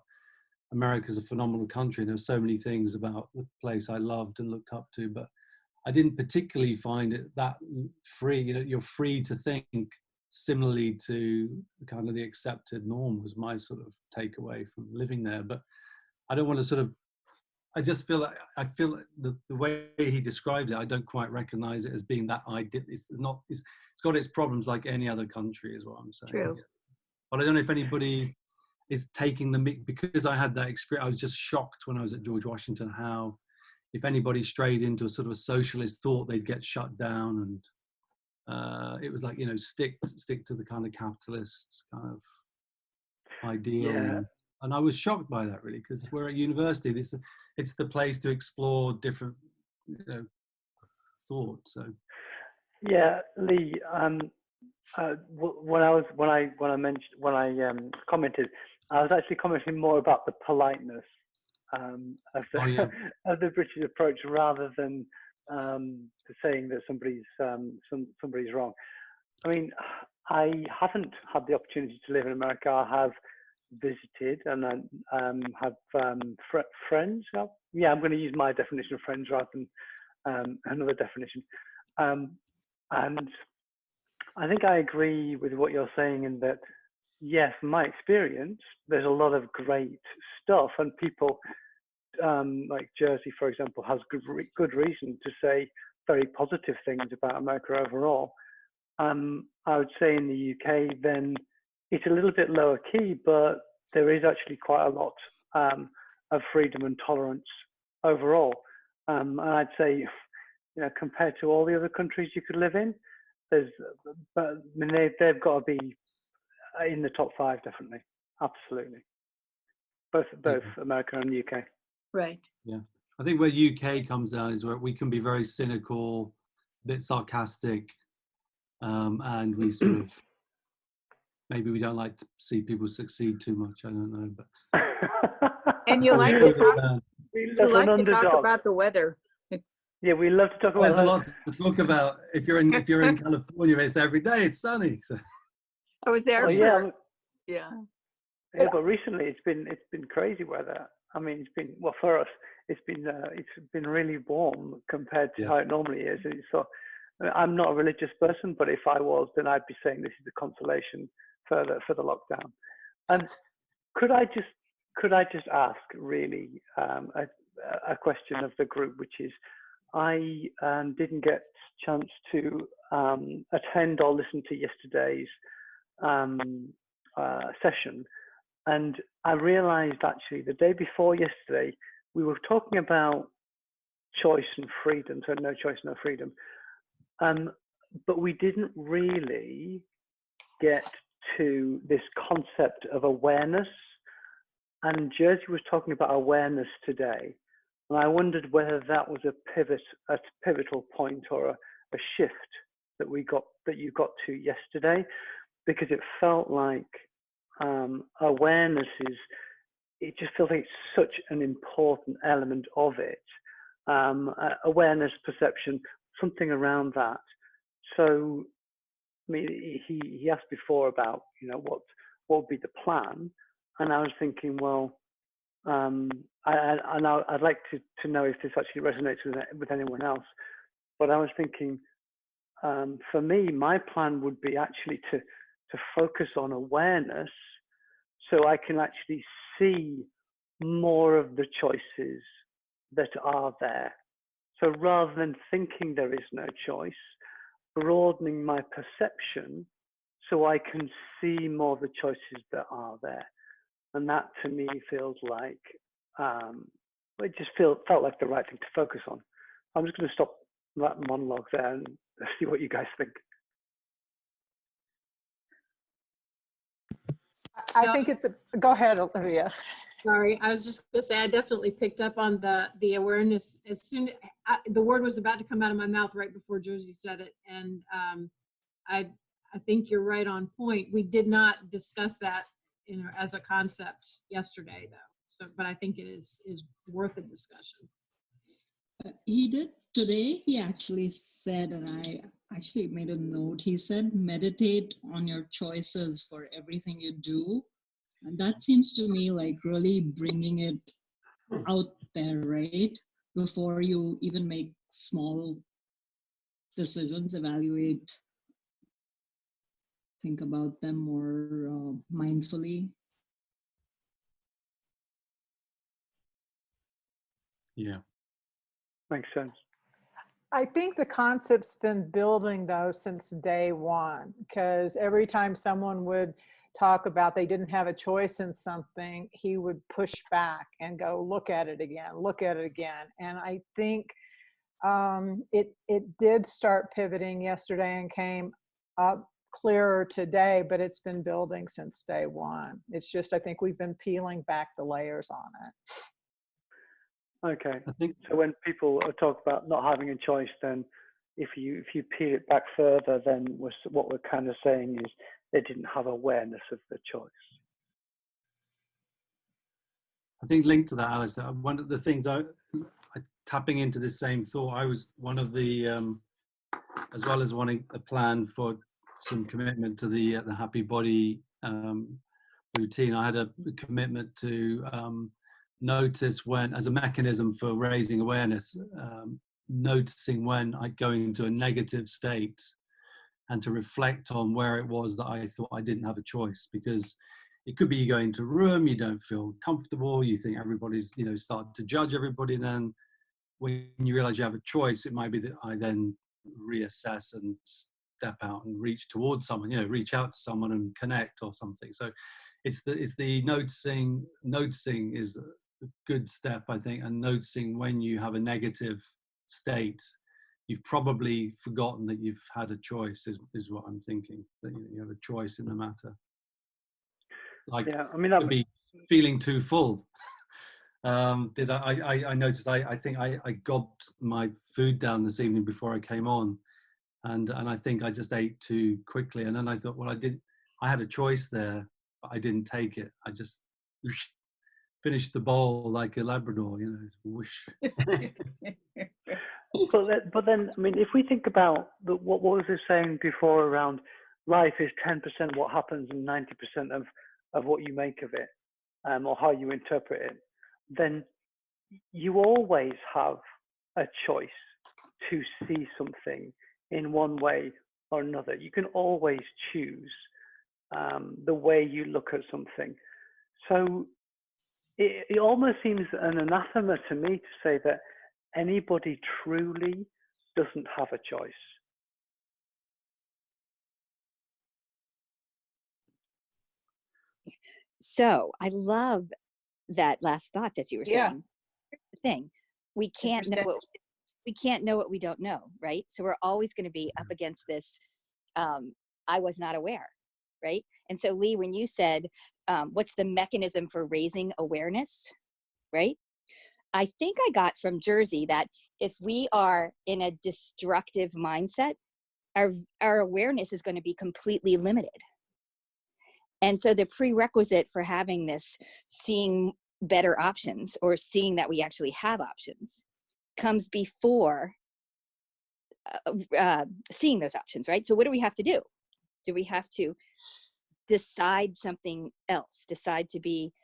America's a phenomenal country. And there's so many things about the place I loved and looked up to, but I didn't particularly find it that free. You're free to think similarly to kind of the accepted norm, was my sort of takeaway from living there. But I don't want to sort of, I just feel like, the way he describes it, I don't quite recognize it as being that ideal. It's got its problems like any other country, is what I'm saying. True. But I don't know if anybody is taking because I had that experience. I was just shocked when I was at George Washington how, if anybody strayed into a sort of a socialist thought, they'd get shut down. And it was like, stick to the kind of capitalist kind of ideal. Yeah. And I was shocked by that, really, because we're at university. It's the place to explore different thought. So Yeah, Lee. When I commented, I was actually commenting more about the politeness of the Oh, yeah. of the British approach, rather than saying that somebody's wrong. I mean, I haven't had the opportunity to live in America. I have visited and have friends. Well, yeah, I'm going to use my definition of friends rather than another definition. And I think I agree with what you're saying in that, yes, from my experience, there's a lot of great stuff, and people like Jersey, for example, has good reason to say very positive things about America overall. I would say in the UK, then it's a little bit lower key, but there is actually quite a lot of freedom and tolerance overall. And I'd say, compared to all the other countries you could live in, they've got to be in the top 5, definitely. Absolutely. both America and UK. Right. Yeah. I think where UK comes down is where we can be very cynical, a bit sarcastic, and we sort of, maybe we don't like to see people succeed too much. I don't know, but And you like to talk, We you love like an to talk underdog. about the weather. Yeah, we love to talk about there's a that. lot to talk about. If you're in California, it's every day it's sunny. So. I was there Oh, for, yeah. yeah. Yeah, but recently it's been crazy weather. I mean, it's been, well, for us, it's been really warm compared to how it normally is. And so I'm not a religious person, but if I was, then I'd be saying this is the consolation for the lockdown. And could I just ask really a question of the group, which is, I didn't get a chance to attend or listen to yesterday's session. And I realized actually the day before yesterday, we were talking about choice and freedom, so no choice, no freedom. But we didn't really get to this concept of awareness. And Jersey was talking about awareness today. And I wondered whether that was a pivotal point or a shift that you got to yesterday, because it felt like awareness it just feels like it's such an important element of it. Awareness, perception, something around that. So, I mean, he asked before about, what would be the plan, and I was thinking, well, I'd like to know if this actually resonates with anyone else. But I was thinking, for me, my plan would be actually to focus on awareness, so I can actually see more of the choices that are there. So rather than thinking there is no choice, broadening my perception so I can see more of the choices that are there. And that to me feels like, it just felt like the right thing to focus on. I'm just going to stop that monologue there and see what you guys think. I think go ahead, Olivia. Sorry, I was just going to say, I definitely picked up on the awareness as soon the word was about to come out of my mouth right before Jersey said it. And I think you're right on point. We did not discuss that, as a concept yesterday though. So, but I think it is worth a discussion. He did today. He actually said, and I actually made a note, he said, meditate on your choices for everything you do. And that seems to me like really bringing it out there, right? Before you even make small decisions, evaluate, think about them more mindfully. Yeah. Makes sense. I think the concept's been building though since day one, because every time someone would talk about they didn't have a choice in something, he would push back and go, look at it again. And I think it did start pivoting yesterday and came up clearer today, but it's been building since day one. It's just, I think we've been peeling back the layers on it. Okay. I think So when people talk about not having a choice, then if you peel it back further, then what we're kind of saying is they didn't have awareness of the choice. I think linked to that, Alice, one of the things tapping into the same thought, I was one of the, as well as wanting a plan for some commitment to the Happy Body routine, I had a commitment to notice when, as a mechanism for raising awareness, noticing when I go into a negative state and to reflect on where it was that I thought I didn't have a choice. Because it could be you go into a room, you don't feel comfortable, you think everybody's, start to judge everybody. And then when you realize you have a choice, it might be that I then reassess and step out and reach towards someone, reach out to someone and connect or something. So it's the noticing is a good step, I think. And noticing when you have a negative state, you've probably forgotten that you've had a choice, is what I'm thinking, that you have a choice in the matter. Like, yeah, I mean, it could be feeling too full. I noticed I think I gobbed my food down this evening before I came on, and I think I just ate too quickly, and then I thought, well, I had a choice there, but I didn't take it. I just finished the bowl like a Labrador, you know, whoosh. But then, I mean, if we think about what was I saying before around life is 10% what happens and 90% of what you make of it, or how you interpret it, then you always have a choice to see something in one way or another. You can always choose the way you look at something. So it almost seems an anathema to me to say that anybody truly doesn't have a choice. So I love that last thought that you were saying. Yeah. Here's the thing, we can't know what we don't know, right? So we're always going to be up against this. I was not aware, right? And so Lee, when you said, what's the mechanism for raising awareness, right? I think I got from Jersey that if we are in a destructive mindset, our awareness is going to be completely limited. And so the prerequisite for having this seeing better options, or seeing that we actually have options, comes before seeing those options, right? So what do we have to do? Do we have to decide something else, decide to be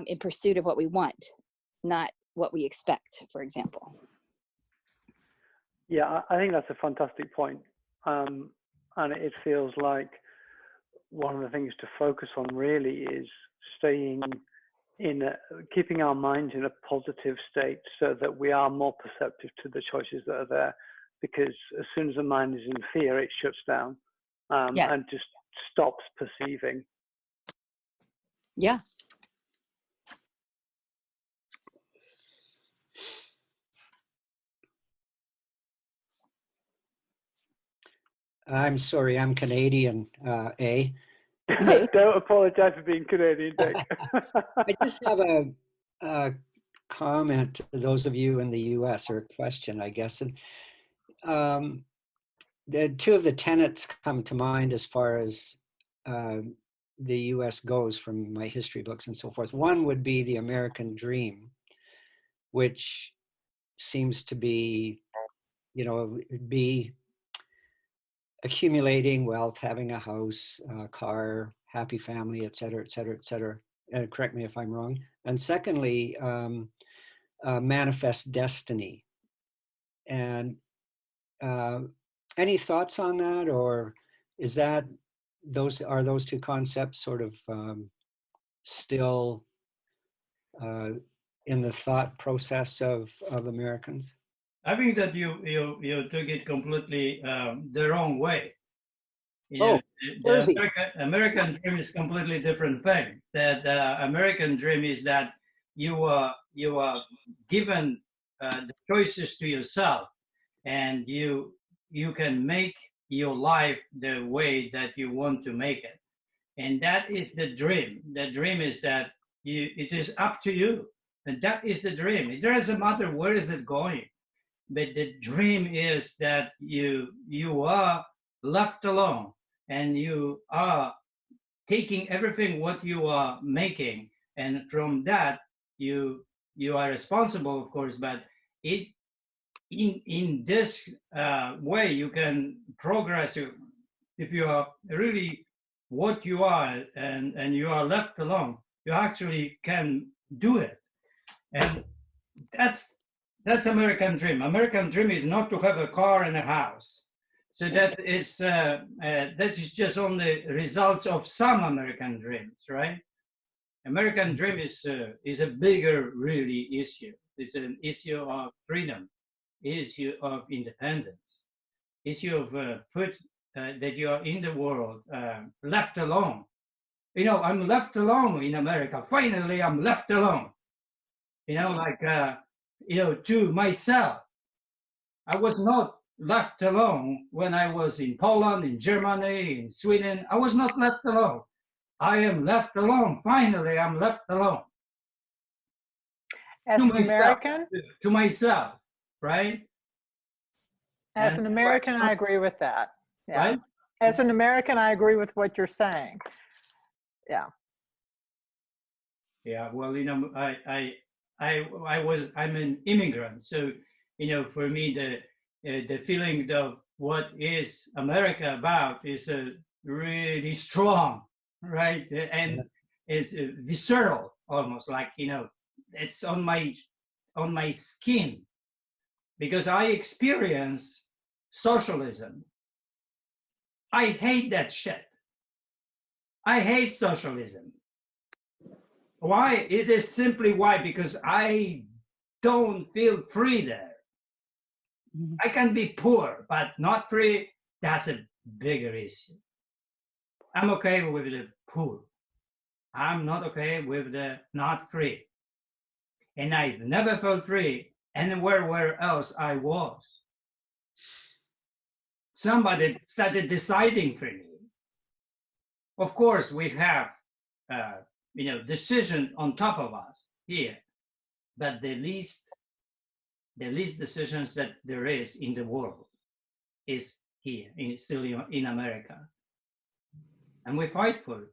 in pursuit of what we want, not what we expect, for example? Yeah, I think that's a fantastic point. And it feels like one of the things to focus on really is keeping our minds in a positive state so that we are more perceptive to the choices that are there. Because as soon as the mind is in fear, it shuts down and just stops perceiving. Yeah. I'm sorry, I'm Canadian, A. Don't apologize for being Canadian, Dick. I just have a comment to those of you in the US, or a question, I guess. And the two of the tenets come to mind as far as the US goes from my history books and so forth. One would be the American dream, which seems to be, be accumulating wealth, having a house, a car, happy family, et cetera, et cetera, et cetera. Correct me if I'm wrong. And secondly, manifest destiny. And any thoughts on that, or is that are those two concepts sort of still in the thought process of Americans? I think that you took it completely the wrong way. The American dream is completely different thing. That American dream is that you are given the choices to yourself, and you can make your life the way that you want to make it, and that is the dream. The dream is that it is up to you, and that is the dream. It doesn't matter where is it going. But the dream is that you are left alone, and you are taking everything what you are making, and from that you are responsible, of course. But in this way you can progress. If you are really what you are, and you are left alone, you actually can do it, and that's American dream. American dream is not to have a car and a house. So that is just only results of some American dreams, right? American dream is a bigger really issue. It's an issue of freedom, issue of independence, issue of that you are in the world left alone. I'm left alone in America. Finally, I'm left alone. To myself. I was not left alone when I was in Poland, in Germany, in Sweden. I was not left alone. I am left alone. Finally, I'm left alone. As To an American, To myself, right? as And an American, I agree with that. Yeah. right? As an American, I agree with what you're saying. Yeah. Yeah, well, you know, I'm an immigrant, so you know, for me, the feeling of what is America about is really strong, right? And it's visceral, almost like, you know, it's on my skin, because I experience socialism. I hate that shit. I hate socialism. Why? It is simply why, because I don't feel free there. I can be poor, but not free. That's a bigger issue. I'm okay with the poor. I'm not okay with the not free. And I've never felt free anywhere where else I was. Somebody started deciding for me. Of course, we have, you know, decision on top of us here, but the least decisions that there is in the world is here, still in America. And we fight for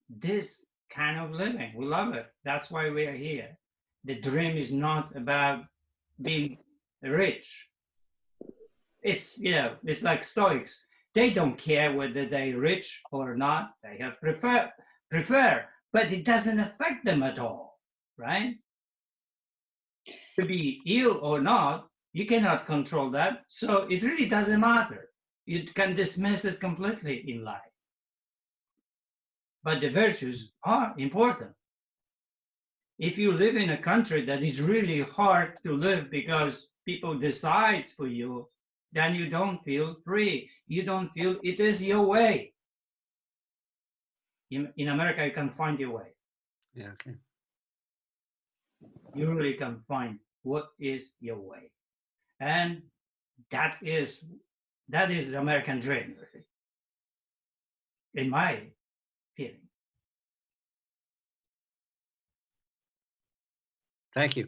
this kind of living. We love it. That's why we are here. The dream is not about being rich. It's, you know, it's like Stoics. They don't care whether they're rich or not. They have prefer, but it doesn't affect them at all, right? To be ill or not, you cannot control that. So it really doesn't matter. You can dismiss it completely in life. But the virtues are important. If you live in a country that is really hard to live because people decide for you, then you don't feel free. You don't feel it is your way. In America, you can find your way. Yeah, okay. You really can find what is your way. And that is the American dream, in my feeling. Thank you.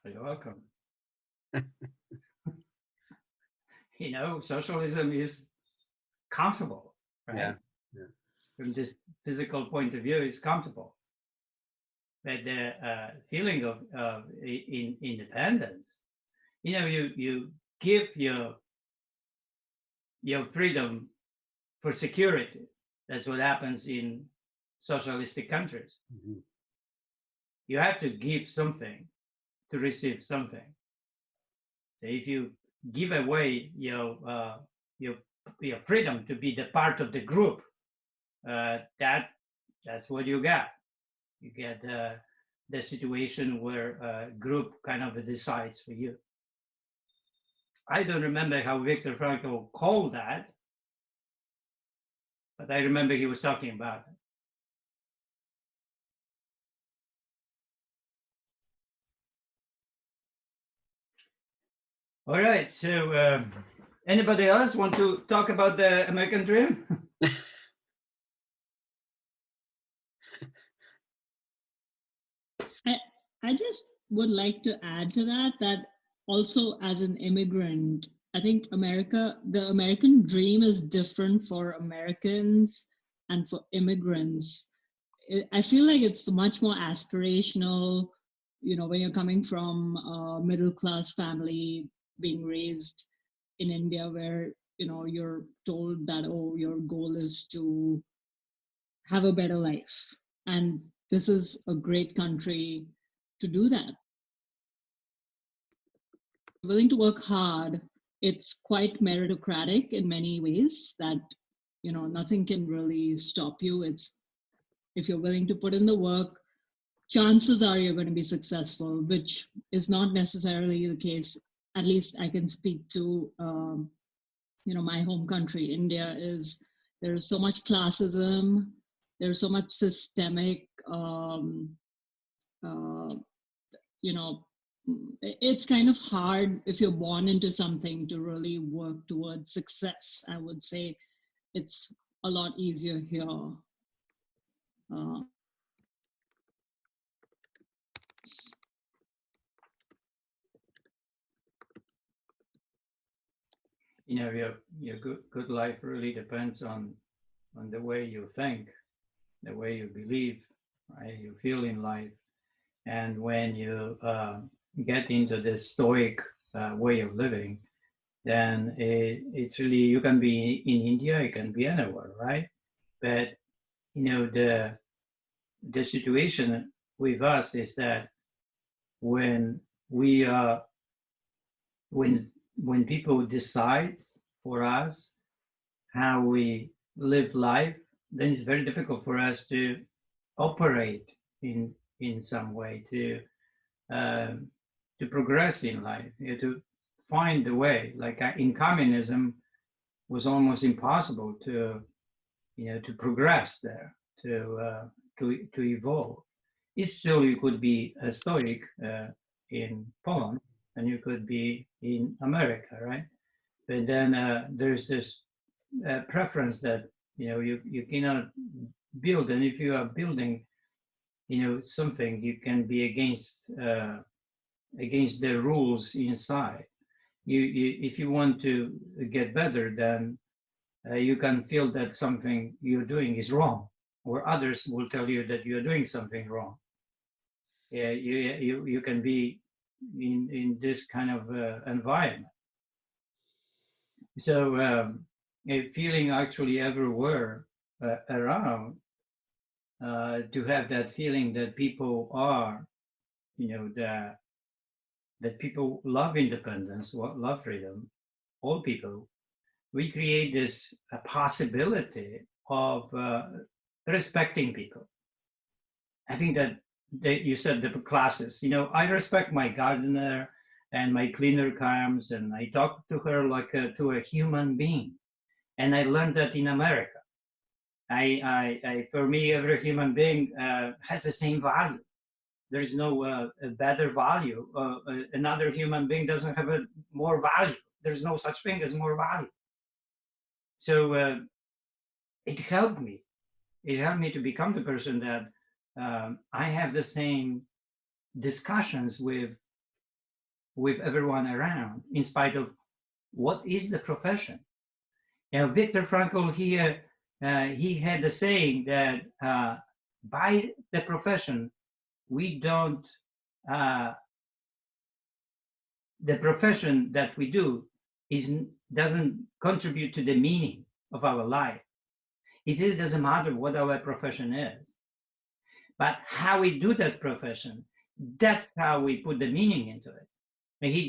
You're welcome. You know, socialism is comfortable, right? Yeah. Yeah. From this physical point of view, it's comfortable. But the feeling of independence, you know, you give your freedom for security. That's what happens in socialistic countries. Mm-hmm. You have to give something to receive something. So if you give away your freedom to be the part of the group, that's what you get. You get the situation where a group kind of decides for you. I don't remember how Viktor Frankl called that, but I remember he was talking about it. All right, so anybody else want to talk about the American dream? I just would like to add to that also as an immigrant, I think the American dream is different for Americans and for immigrants. I feel like it's much more aspirational, you know, when you're coming from a middle class family, being raised in India, where, you know, you're told that, oh, your goal is to have a better life. And this is a great country to do that. Willing to work hard, it's quite meritocratic in many ways, that, you know, nothing can really stop you. It's, if you're willing to put in the work, chances are you're going to be successful, which is not necessarily the case. At least I can speak to, you know, my home country, India. There's so much classism, there's so much systemic, you know, it's kind of hard if you're born into something to really work towards success. I would say it's a lot easier here. You know, your good life really depends on the way you think, the way you believe, right? You feel in life. And when you get into this stoic way of living, then it's really, you can be in India, you can be anywhere, right? But you know, the situation with us is that when we when people decide for us how we live life, then it's very difficult for us to operate in some way to progress in life, to find the way. Like in communism, was almost impossible to to progress there, to evolve. It's still, you could be a Stoic in Poland, and you could be in America, right? But then there's this preference that you cannot build, and if you are building something, you can be against the rules inside. If you want to get better, then you can feel that something you're doing is wrong, or others will tell you that you're doing something wrong. Yeah, you can be in this kind of environment. So feeling actually everywhere around, to have that feeling that people are, that people love independence, love freedom, all people, we create this possibility of respecting people. I think that you said the classes, I respect my gardener and my cleaner comes, and I talk to her like to a human being. And I learned that in America. I for me, every human being has the same value. There's no a better value. Another human being doesn't have a more value. There's no such thing as more value. So it helped me. It helped me to become the person that I have the same discussions with everyone around, in spite of what is the profession. Viktor Frankl here, he had the saying that by the profession, we don't, the profession that we do doesn't contribute to the meaning of our life. It really doesn't matter what our profession is, but how we do that profession, that's how we put the meaning into it. And he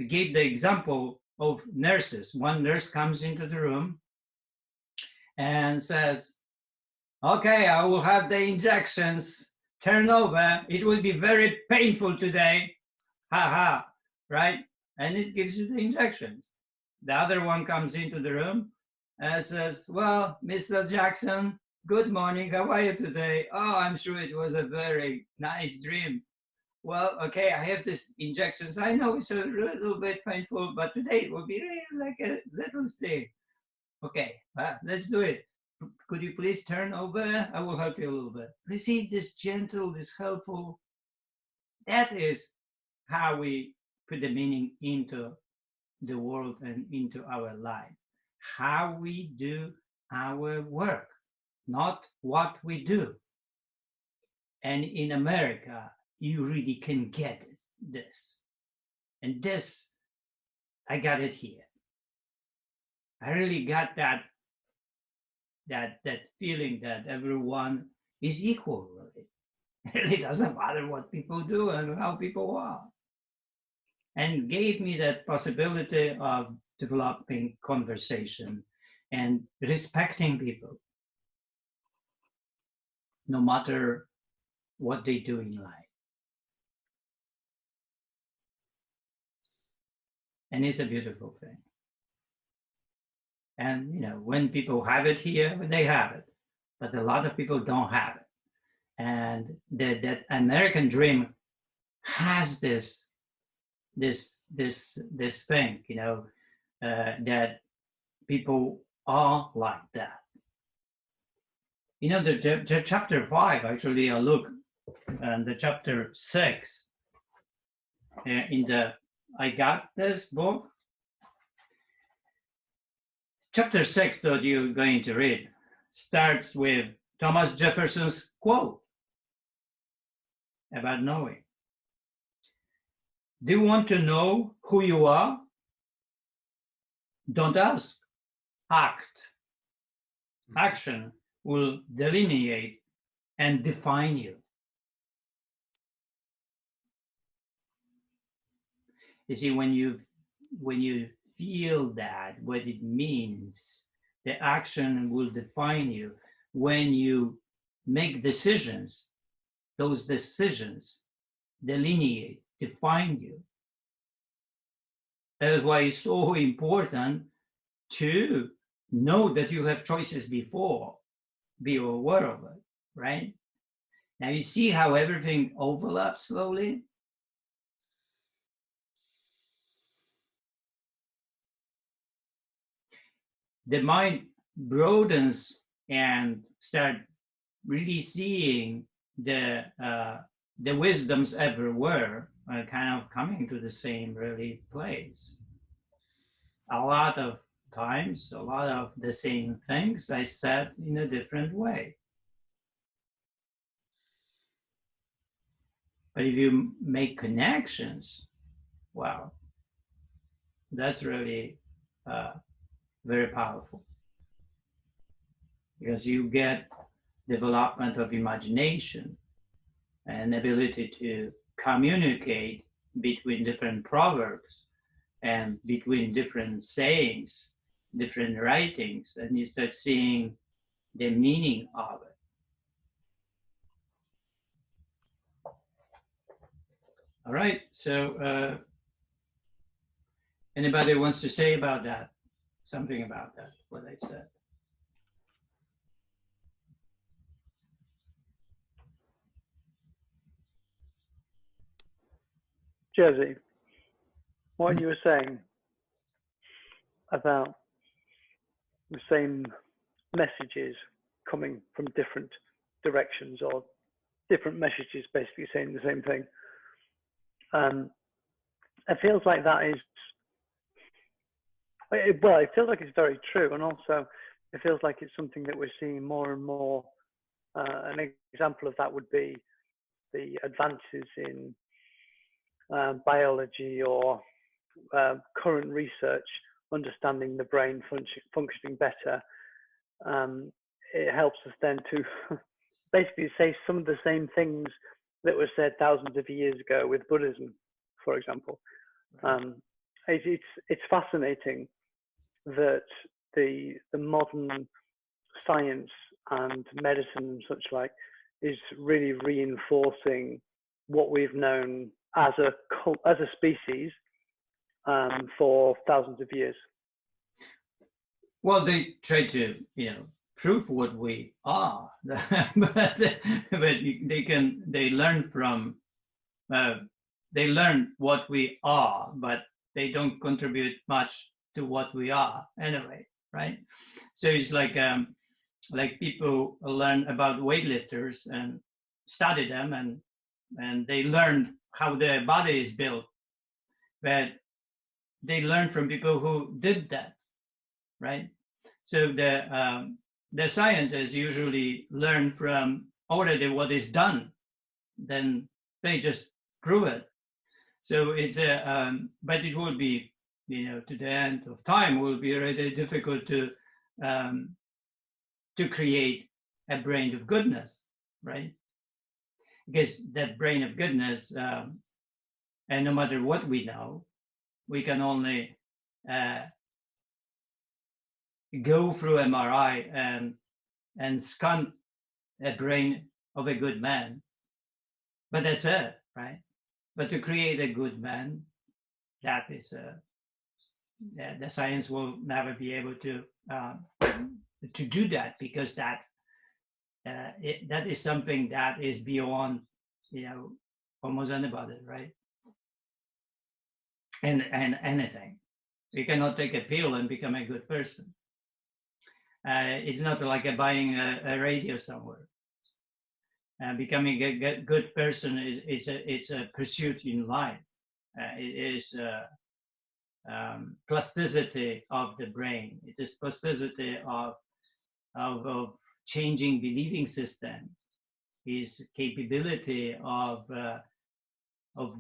gave the example of nurses. One nurse comes into the room and says, okay, I will have the injections, turn over, it will be very painful today, ha, right? And it gives you the injections. The other one comes into the room and says, well, Mr. Jackson, good morning, how are you today? Oh, I'm sure it was a very nice dream. Well, okay, I have these injections. I know it's a little bit painful, but today it will be really like a little sting. Okay, let's do it. Could you please turn over? I will help you a little bit. Receive this gentle, this helpful. That is how we put the meaning into the world and into our life. How we do our work, not what we do. And in America, you really can get this. And this, I got it here. I really got that feeling that everyone is equal, really. It really doesn't matter what people do and how people are. And gave me that possibility of developing conversation and respecting people, no matter what they do in life. And it's a beautiful thing. And when people have it here, they have it, but a lot of people don't have it. And that American dream has this thing, that people are like that. You know, the chapter 5, actually, I look, and the chapter 6 in the I Got This book. Chapter 6 that you're going to read starts with Thomas Jefferson's quote about knowing. Do you want to know who you are? Don't ask. Act. Action will delineate and define you. You see, when you feel that, what it means, the action will define you. When you make decisions, those decisions delineate, define you. That is why it's so important to know that you have choices before, be aware of it, right? Now you see how everything overlaps slowly? The mind broadens and start really seeing the wisdoms everywhere are kind of coming to the same really place. A lot of times, a lot of the same things I said in a different way. But if you make connections, wow, that's really very powerful. Because you get development of imagination and ability to communicate between different proverbs and between different sayings, different writings, and you start seeing the meaning of it. All right, so anybody wants to say about that? Something about that, what I said. Jersey, what you were saying about the same messages coming from different directions, or different messages basically saying the same thing. It feels like that is, well, it feels like it's very true, and also it feels like it's something that we're seeing more and more. An example of that would be the advances in biology or current research, understanding the brain functioning better. It helps us then to basically say some of the same things that were said thousands of years ago with Buddhism, for example. It's fascinating that the modern science and medicine and such like is really reinforcing what we've known as a species for thousands of years. Well, they try to, prove what we are, but they learn from, they learn what we are, but they don't contribute much to what we are anyway, right? So it's like people learn about weightlifters and study them, and they learn how their body is built, but they learn from people who did that, right? So the scientists usually learn from already what is done, then they just prove it. So it's but it will be, to the end of time, will be really difficult to create a brain of goodness, right? Because that brain of goodness, and no matter what we know, we can only go through MRI and scan a brain of a good man, but that's it, right? But to create a good man, that is the science will never be able to do that, because that is something that is beyond almost anybody, right? And anything. You cannot take a pill and become a good person. It's not like buying a radio somewhere. Becoming a good person is a pursuit in life. It is plasticity of the brain. It is plasticity of changing believing system. Is capability of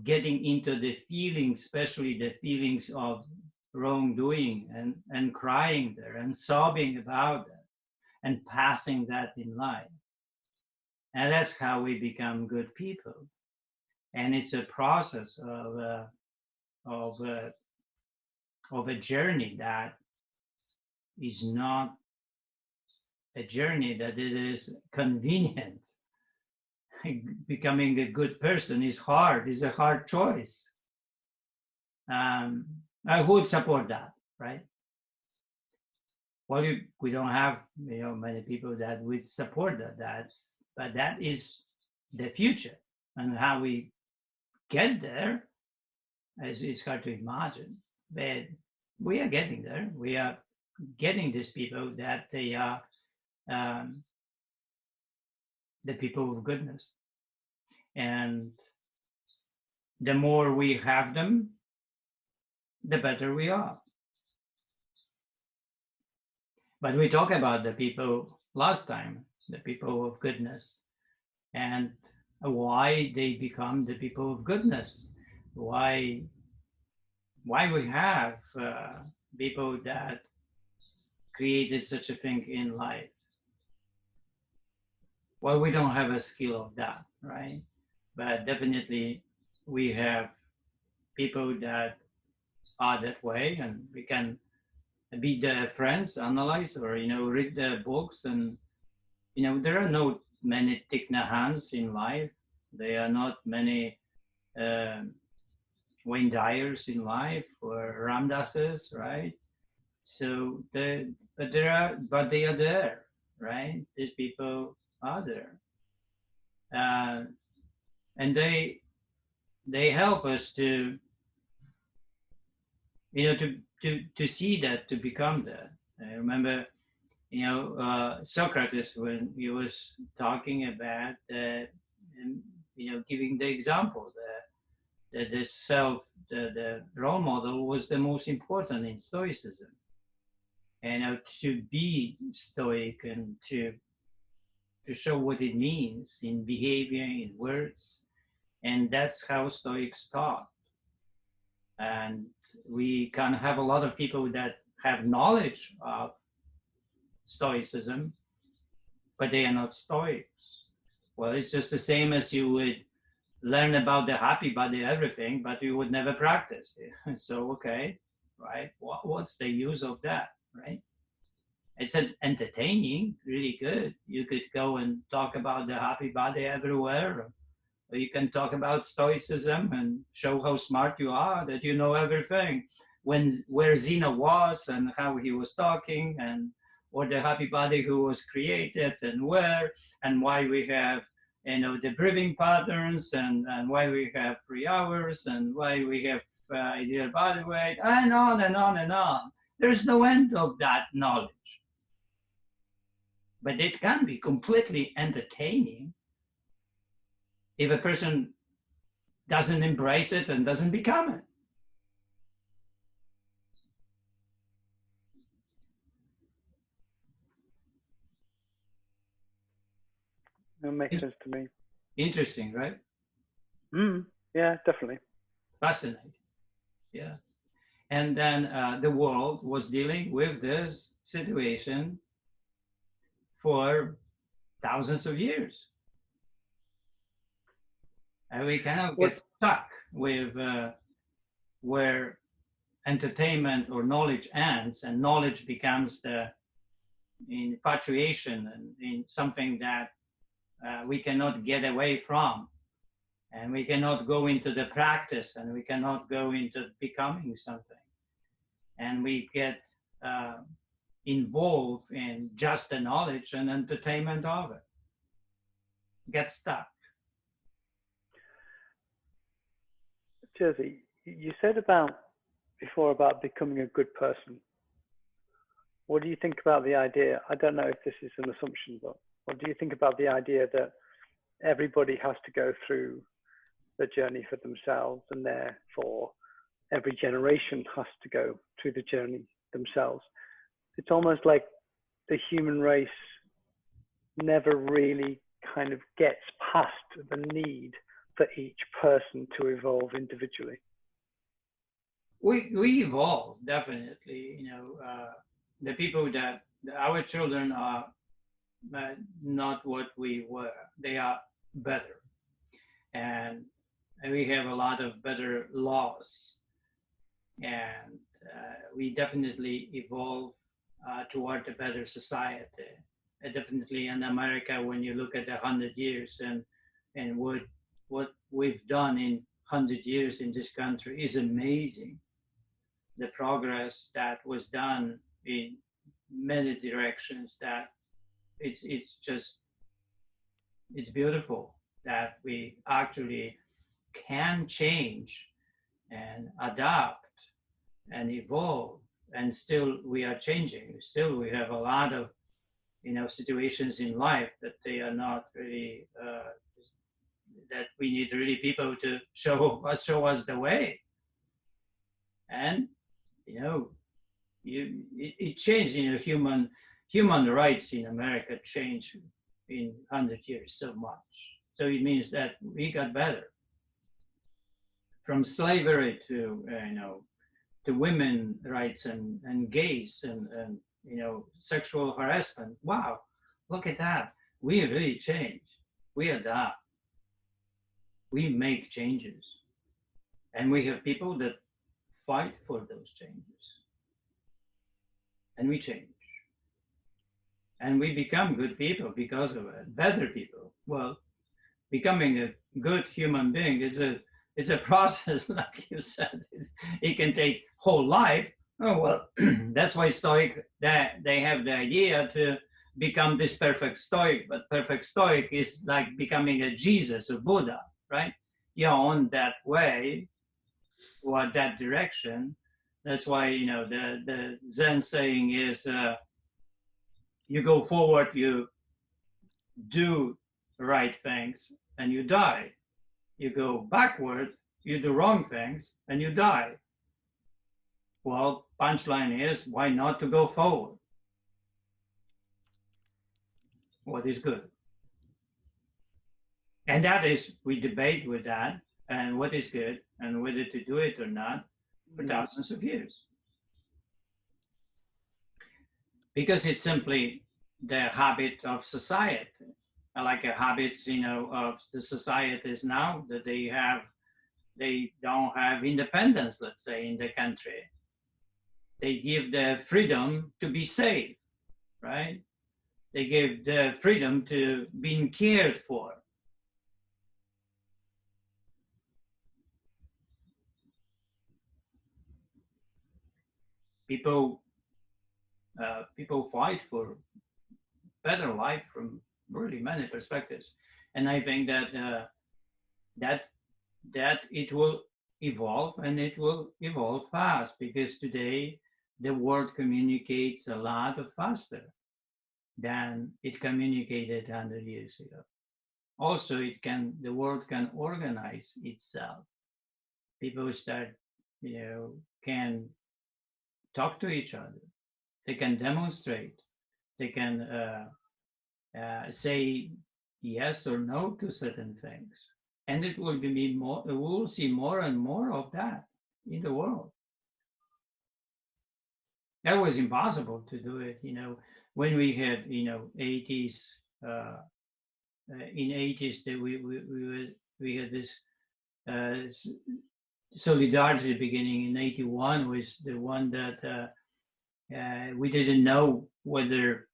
getting into the feelings, especially the feelings of wrongdoing, and crying there and sobbing about it and passing that in life. And that's how we become good people. And it's a process of a journey that is not a journey that it is convenient. Becoming a good person is hard, is a hard choice. I would support that, right? Well, we don't have many people that would support that. But that is the future, and how we get there is hard to imagine. But we are getting there. We are getting these people that they are the people of goodness, and the more we have them, the better we are. But we talked about the people last time, the people of goodness, and why they become the people of goodness. Why we have people that created such a thing in life. Well, we don't have a skill of that, right? But definitely we have people that are that way, and we can be the friends, analyze, or read the books, and there are not many Thich Nhat Hanhs in life. There are not many Wayne Dyers in life, or Ram Dasses, right? So but they are there, right? These people are there, and they help us to to see that, to become that. I remember Socrates, when he was talking about giving the example that the self, the role model was the most important in Stoicism. And to be Stoic and to show what it means in behavior, in words, and that's how Stoics taught. And we can have a lot of people that have knowledge of Stoicism, but they are not Stoics. Well, it's just the same as you would learn about the happy body, everything, but you would never practice it. So, okay, right? What's the use of that, right? It's entertaining, really good. You could go and talk about the happy body everywhere, or you can talk about Stoicism and show how smart you are, that you know everything. Where Zeno was and how he was talking, and or the happy body who was created, and where, and why we have the breathing patterns, and why we have 3 hours, and why we have ideal body weight, and on and on and on. There's no end of that knowledge. But it can be completely entertaining if a person doesn't embrace it and doesn't become it. That makes sense to me. Interesting, right? Yeah, definitely. Fascinating. Yes. And then the world was dealing with this situation for thousands of years. And we cannot get stuck with where entertainment or knowledge ends, and knowledge becomes the infatuation and in something that we cannot get away from, and we cannot go into the practice, and we cannot go into becoming something, and we get involved in just the knowledge and entertainment of it. Get stuck. Jerzy, you said before about becoming a good person. what do you think about the idea? I don't know if this is an assumption, but what do you think about the idea that everybody has to go through the journey for themselves, and therefore every generation has to go through the journey themselves? It's almost like the human race never really kind of gets past the need for each person to evolve individually. We evolve, definitely. The people that our children are not what we were. They are better, and we have a lot of better laws, and we definitely evolve toward a better society. Definitely in America, when you look at 100 years and what we've done in 100 years in this country is amazing. The progress that was done in many directions, that it's beautiful that we actually can change and adapt and evolve, and still we are changing. Still we have a lot of situations in life that they are not really that we need really people to show us the way. And it changed. Human rights in America changed in 100 years so much. So it means that we got better. From slavery to to women rights and gays and sexual harassment. Wow, look at that. We really change. We adapt. We make changes. And we have people that fight for those changes. And we change. And we become good people because of it, better people. Well, becoming a good human being is a process, like you said. It can take whole life. Oh, well, that's why Stoic, that they have the idea to become this perfect Stoic, but perfect Stoic is like becoming a Jesus or Buddha, right? You're on that way or that direction. That's why, the Zen saying is, you go forward, you do right things, and you die. You go backward, you do wrong things, and you die. Well, punchline is, why not to go forward? What is good? And that is, we debate with that, and what is good, and whether to do it or not, for thousands of years. Because it's simply the habit of society, like habits, of the societies now, that they don't have independence, let's say, in the country. They give the freedom to be safe, right? They give the freedom to being cared for. People fight for better life from really many perspectives, and I think that that it will evolve, and it will evolve fast, because today the world communicates a lot faster than it communicated 100 years ago. Also, the world can organize itself. People start, can talk to each other. They can demonstrate. They can say yes or no to certain things. And it will be more, we will see more and more of that in the world. That was impossible to do it, when we had, 80s, in 80s that we had this solidarity beginning in 81 was the one that we didn't know whether,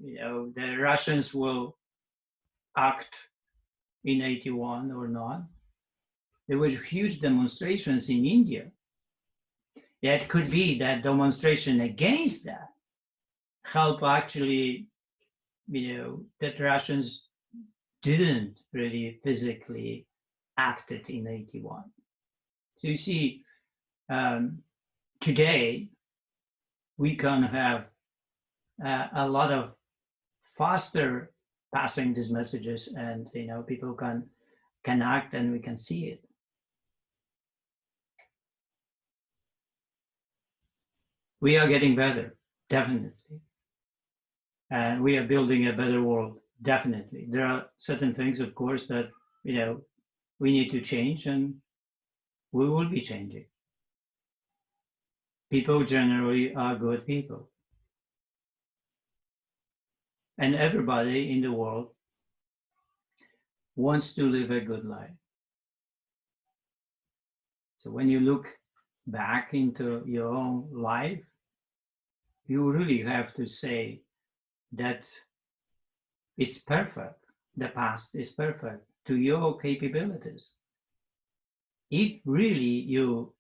the Russians will act in 81 or not. There were huge demonstrations in India. It could be that demonstration against that help actually, that Russians didn't really physically act it in 81. So you see, today we can have a lot of faster passing these messages, and people can act and we can see it. We are getting better, definitely. And we are building a better world, definitely. There are certain things, of course, that we need to change, and we will be changing. People generally are good people. And everybody in the world wants to live a good life. So when you look back into your own life, you really have to say that it's perfect. The past is perfect to your capabilities. If really you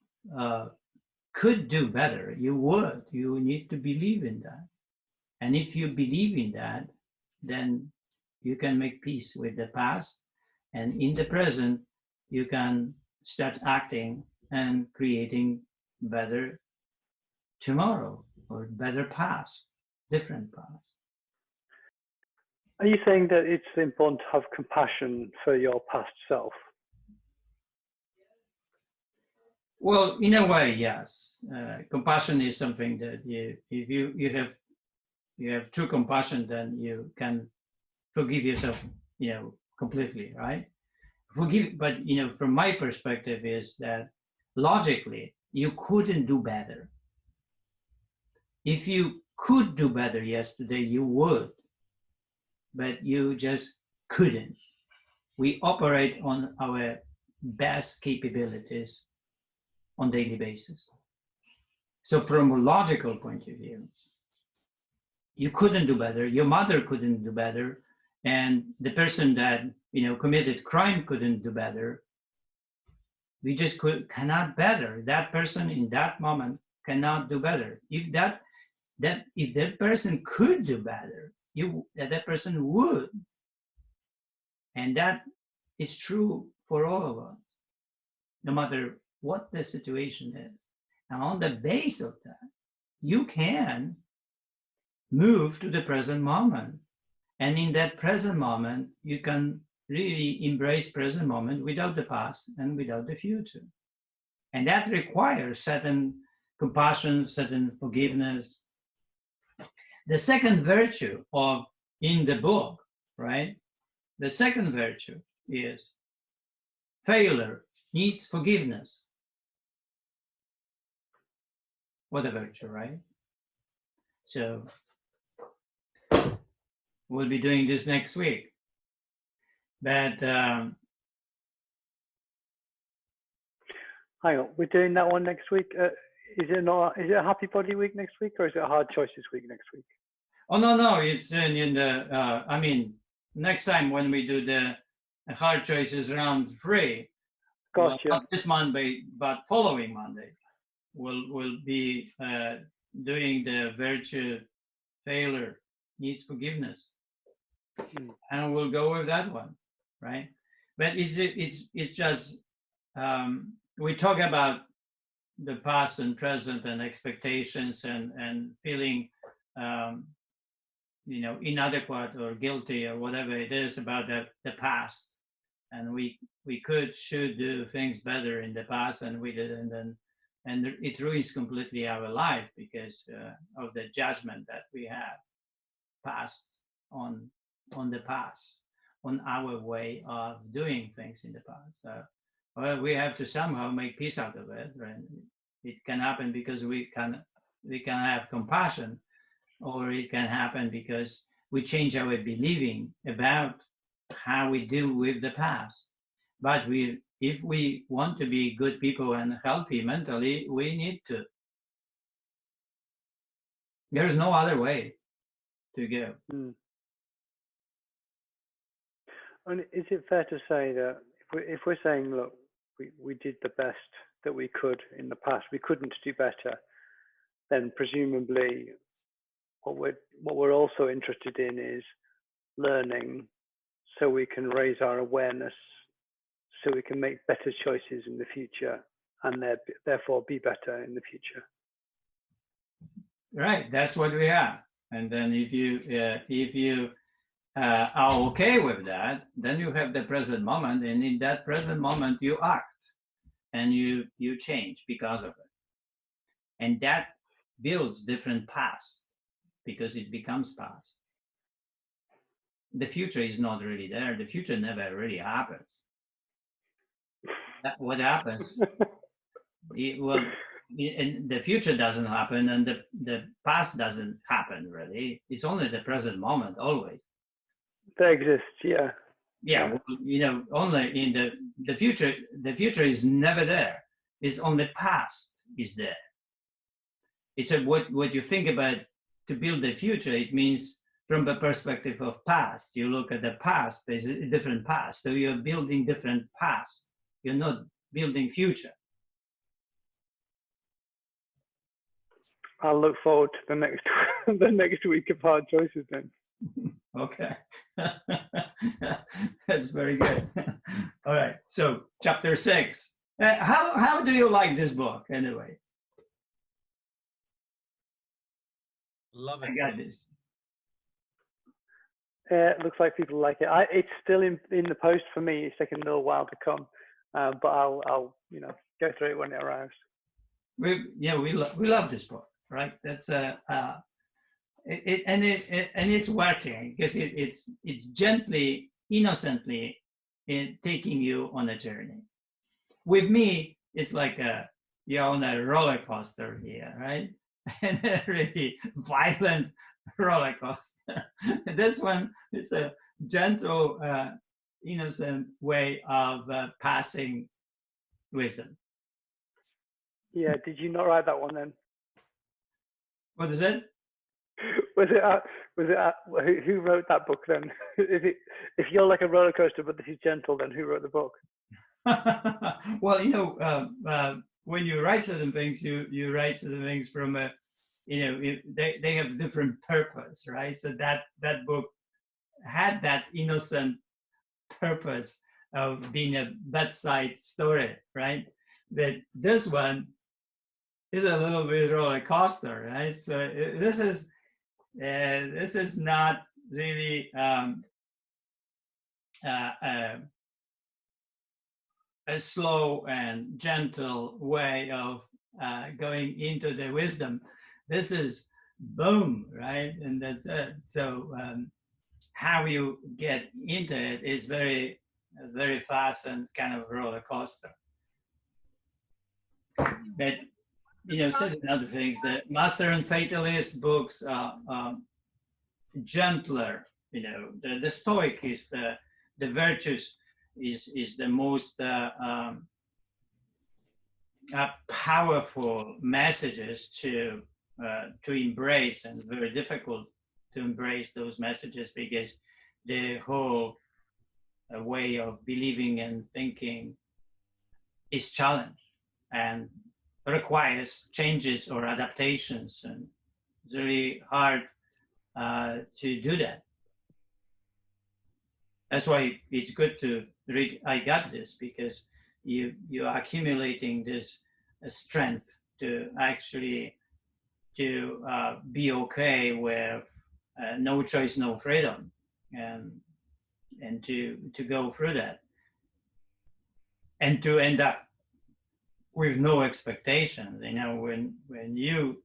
could do better, you would. You need to believe in that. And if you believe in that, then you can make peace with the past. And in the present, you can start acting and creating better tomorrow or better past, different past. Are you saying that it's important to have compassion for your past self? Well, in a way, yes. Compassion is something that if you have true compassion, then you can forgive yourself, completely, right? Forgive, but from my perspective, is that logically you couldn't do better. If you could do better yesterday, you would, but you just couldn't. We operate on our best capabilities on daily basis. So from a logical point of view, you couldn't do better, your mother couldn't do better, and the person that committed crime couldn't do better. We just cannot better. That person in that moment cannot do better. If that person could do better, that person would. And that is true for all of us, no matter what the situation is. And on the base of that, you can move to the present moment. And in that present moment, you can really embrace present moment without the past and without the future. And that requires certain compassion, certain forgiveness. The second virtue in the book, right? The second virtue is failure needs forgiveness. What a virtue, right? So we'll be doing this next week. But hang on, we're doing that one next week. Is it a Happy Body Week next week, or is it a Hard Choices Week next week? Oh no, it's in the next time when we do the Hard Choices round 3. Gotcha. Well, not this Monday, but following Monday, we'll be doing the virtue failure needs forgiveness, and we'll go with that one, right? But it's just we talk about the past and present and expectations and feeling inadequate or guilty or whatever it is about the past, and we should do things better in the past and we didn't, and it ruins completely our life because of the judgment that we have passed on the past, on our way of doing things in the past. So we have to somehow make peace out of it, right? It can happen because we can have compassion, or it can happen because we change our believing about how we deal with the past. But if we want to be good people and healthy mentally, we need to. There's no other way to go. And is it fair to say that if we're saying, look, we did the best that we could in the past, we couldn't do better, then presumably what we're also interested in is learning so we can raise our awareness, so we can make better choices in the future and therefore be better in the future. Right, that's what we have. And then if you are okay with that, then you have the present moment, and in that present moment you act, and you change because of it, and that builds different past because it becomes past. The future is not really there. The future never really happens. What happens? And the future doesn't happen, and the past doesn't happen really. It's only the present moment always. That exists, yeah. Yeah, only in the future. The future is never there. It's only past is there. It's what you think about to build the future. It means from the perspective of past. You look at the past. There's a different past. So you're building different past. You're not building future. I'll look forward to the next the next week of hard choices then. Okay. That's very good. All right. So chapter 6. How do you like this book anyway? Love it. I got this. It looks like people like it. It's still in the post for me. It's taken a little while to come, but I'll go through it when it arrives. We love this book, right? That's it's working because it's gently, innocently taking you on a journey. With me, it's like you're on a roller coaster here, right? And a really violent roller coaster. This one is a gentle, innocent way of passing wisdom. Yeah, did you not write that one then? What is it? Was it who wrote that book then? If you're like a roller coaster, but this is gentle, then who wrote the book? Well, when you write certain things, you write certain things from a, they have different purpose, right? So that book had that innocent purpose of being a bedside story, right? But this one is a little bit roller coaster, right? So this is not really a slow and gentle way of going into the wisdom. This is boom, right? And that's it. So how you get into it is very, very fast and kind of roller coaster. But certain other things, the Master and Fatalist books are gentler. The Stoic is the virtues is the most powerful messages to embrace, and very difficult to embrace those messages because the whole way of believing and thinking is challenged and requires changes or adaptations, and it's really hard to do that. That's why it's good to read I Got This, because you're accumulating this strength to actually be okay with no choice, no freedom, and to go through that, and to end up with no expectations. When you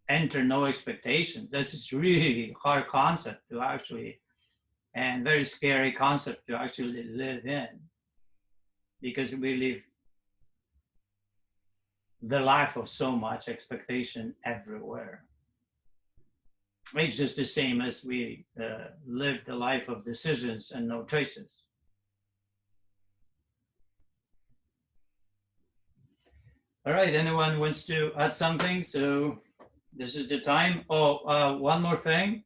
enter no expectations, this is really hard concept to actually, and very scary concept to actually live in, because we live the life of so much expectation everywhere. It's just the same as we live the life of decisions and no choices. All right, anyone wants to add something? So this is the time. One more thing.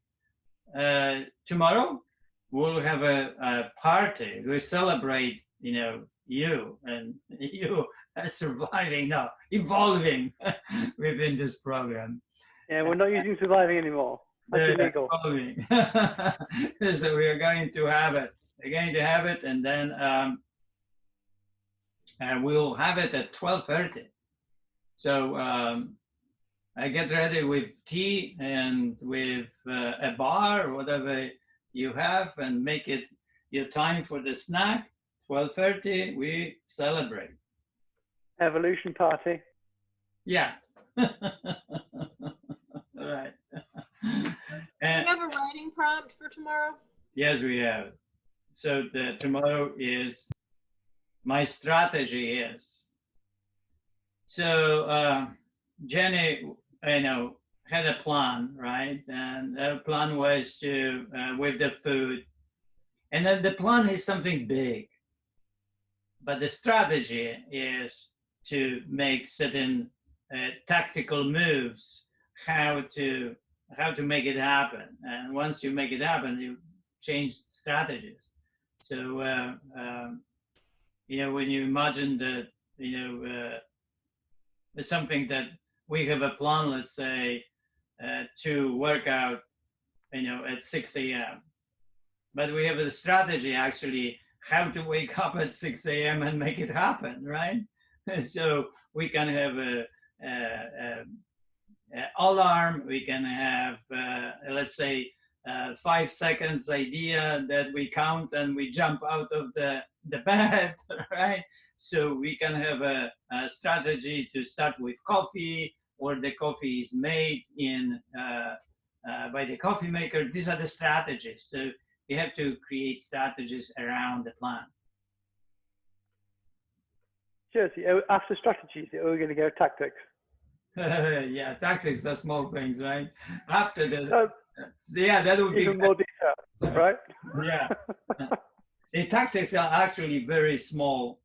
Tomorrow we'll have a party. We celebrate, you and you surviving, no, evolving within this program. Yeah, we're not using surviving anymore. That's illegal. So we are going to have it. We're going to have it, and then we'll have it at 12:30. So I get ready with tea and with a bar or whatever you have, and make it your time for the snack. 12:30, we celebrate. Evolution party. Yeah. Right. Do And you have a writing prompt for tomorrow? yes, we have. So tomorrow is my strategy is. So Jenny, had a plan, right? And her plan was to with the food, and then the plan is something big, but the strategy is to make certain tactical moves, how to make it happen. And once you make it happen, you change strategies. So when you imagine that something that we have a plan, let's say to work out at 6 a.m., but we have a strategy actually how to wake up at 6 a.m. and make it happen, right? So we can have a alarm, we can have let's say 5 seconds idea that we count and we jump out of the bed, right? So we can have a strategy to start with coffee, or the coffee is made in by the coffee maker. These are the strategies. So you have to create strategies around the plan. Jersey, after strategies, we're going to go tactics. Yeah, tactics are small things, right? After the yeah, that would be even more detail, right? Yeah. The tactics are actually very small,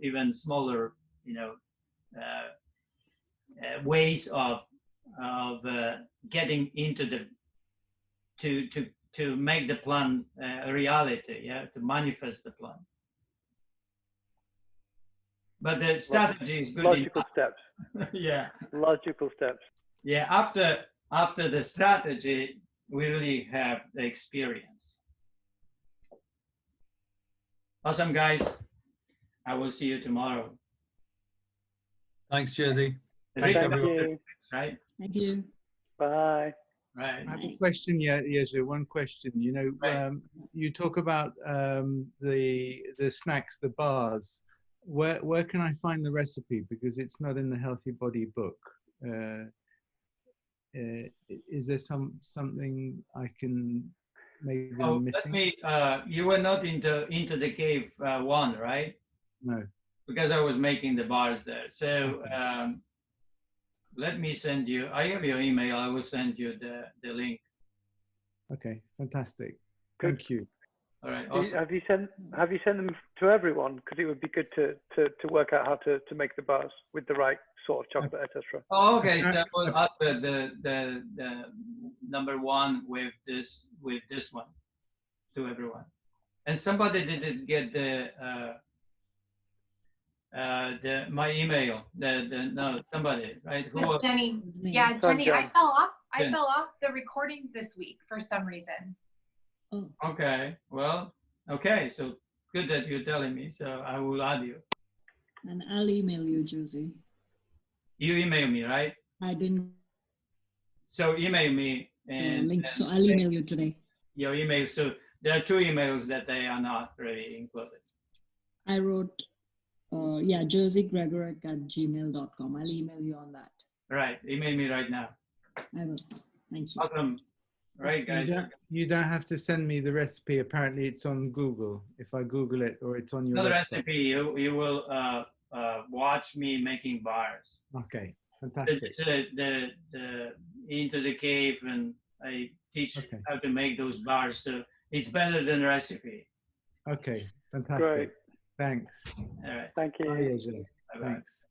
even smaller, ways of getting into the to make the plan a reality, yeah, to manifest the plan. But the strategy is good. Logical steps. Yeah. Logical steps. Yeah. After the strategy, we really have the experience. Awesome, guys. I will see you tomorrow. Thanks, Jersey. Thanks, everyone. Right? Thank you. Bye. Right. I have a question, Jerzy, one question. You talk about the snacks, the bars. Where can I find the recipe? Because it's not in the Healthy Body book. Is there something I can maybe I'm missing? Let me. You were not into the cave one, right? No. Because I was making the bars there. So let me send you. I have your email. I will send you the link. Okay, fantastic. Thank you. All right. Awesome. Have you sent them to everyone? Because it would be good to work out how to make the bars with the right sort of chocolate, etc. Oh, okay. So we'll add the number one with this one to everyone. And somebody didn't get my email. No, somebody, right? Who was Jenny. Yeah, Jenny. I fell off the recordings this week for some reason. Oh. Okay. Well, okay. So good that you're telling me. So I will add you. And I'll email you, Jersey. You email me, right? I didn't. So email me and link. So I'll email you today. Your email. So there are 2 emails that they are not really included. I wrote, jerseygregoric@gmail.com. I'll email you on that. Right. Email me right now. I will. Thank you. Awesome. Right, guys. You don't have to send me the recipe. Apparently, it's on Google. If I Google it, or it's on your Another website. recipe. You will watch me making bars. Okay, fantastic. The into the cave, and I teach how to make those bars. So it's better than recipe. Okay, fantastic. Great. Thanks. All right. Thank you. Bye, Jerzy. Bye-bye. Thanks.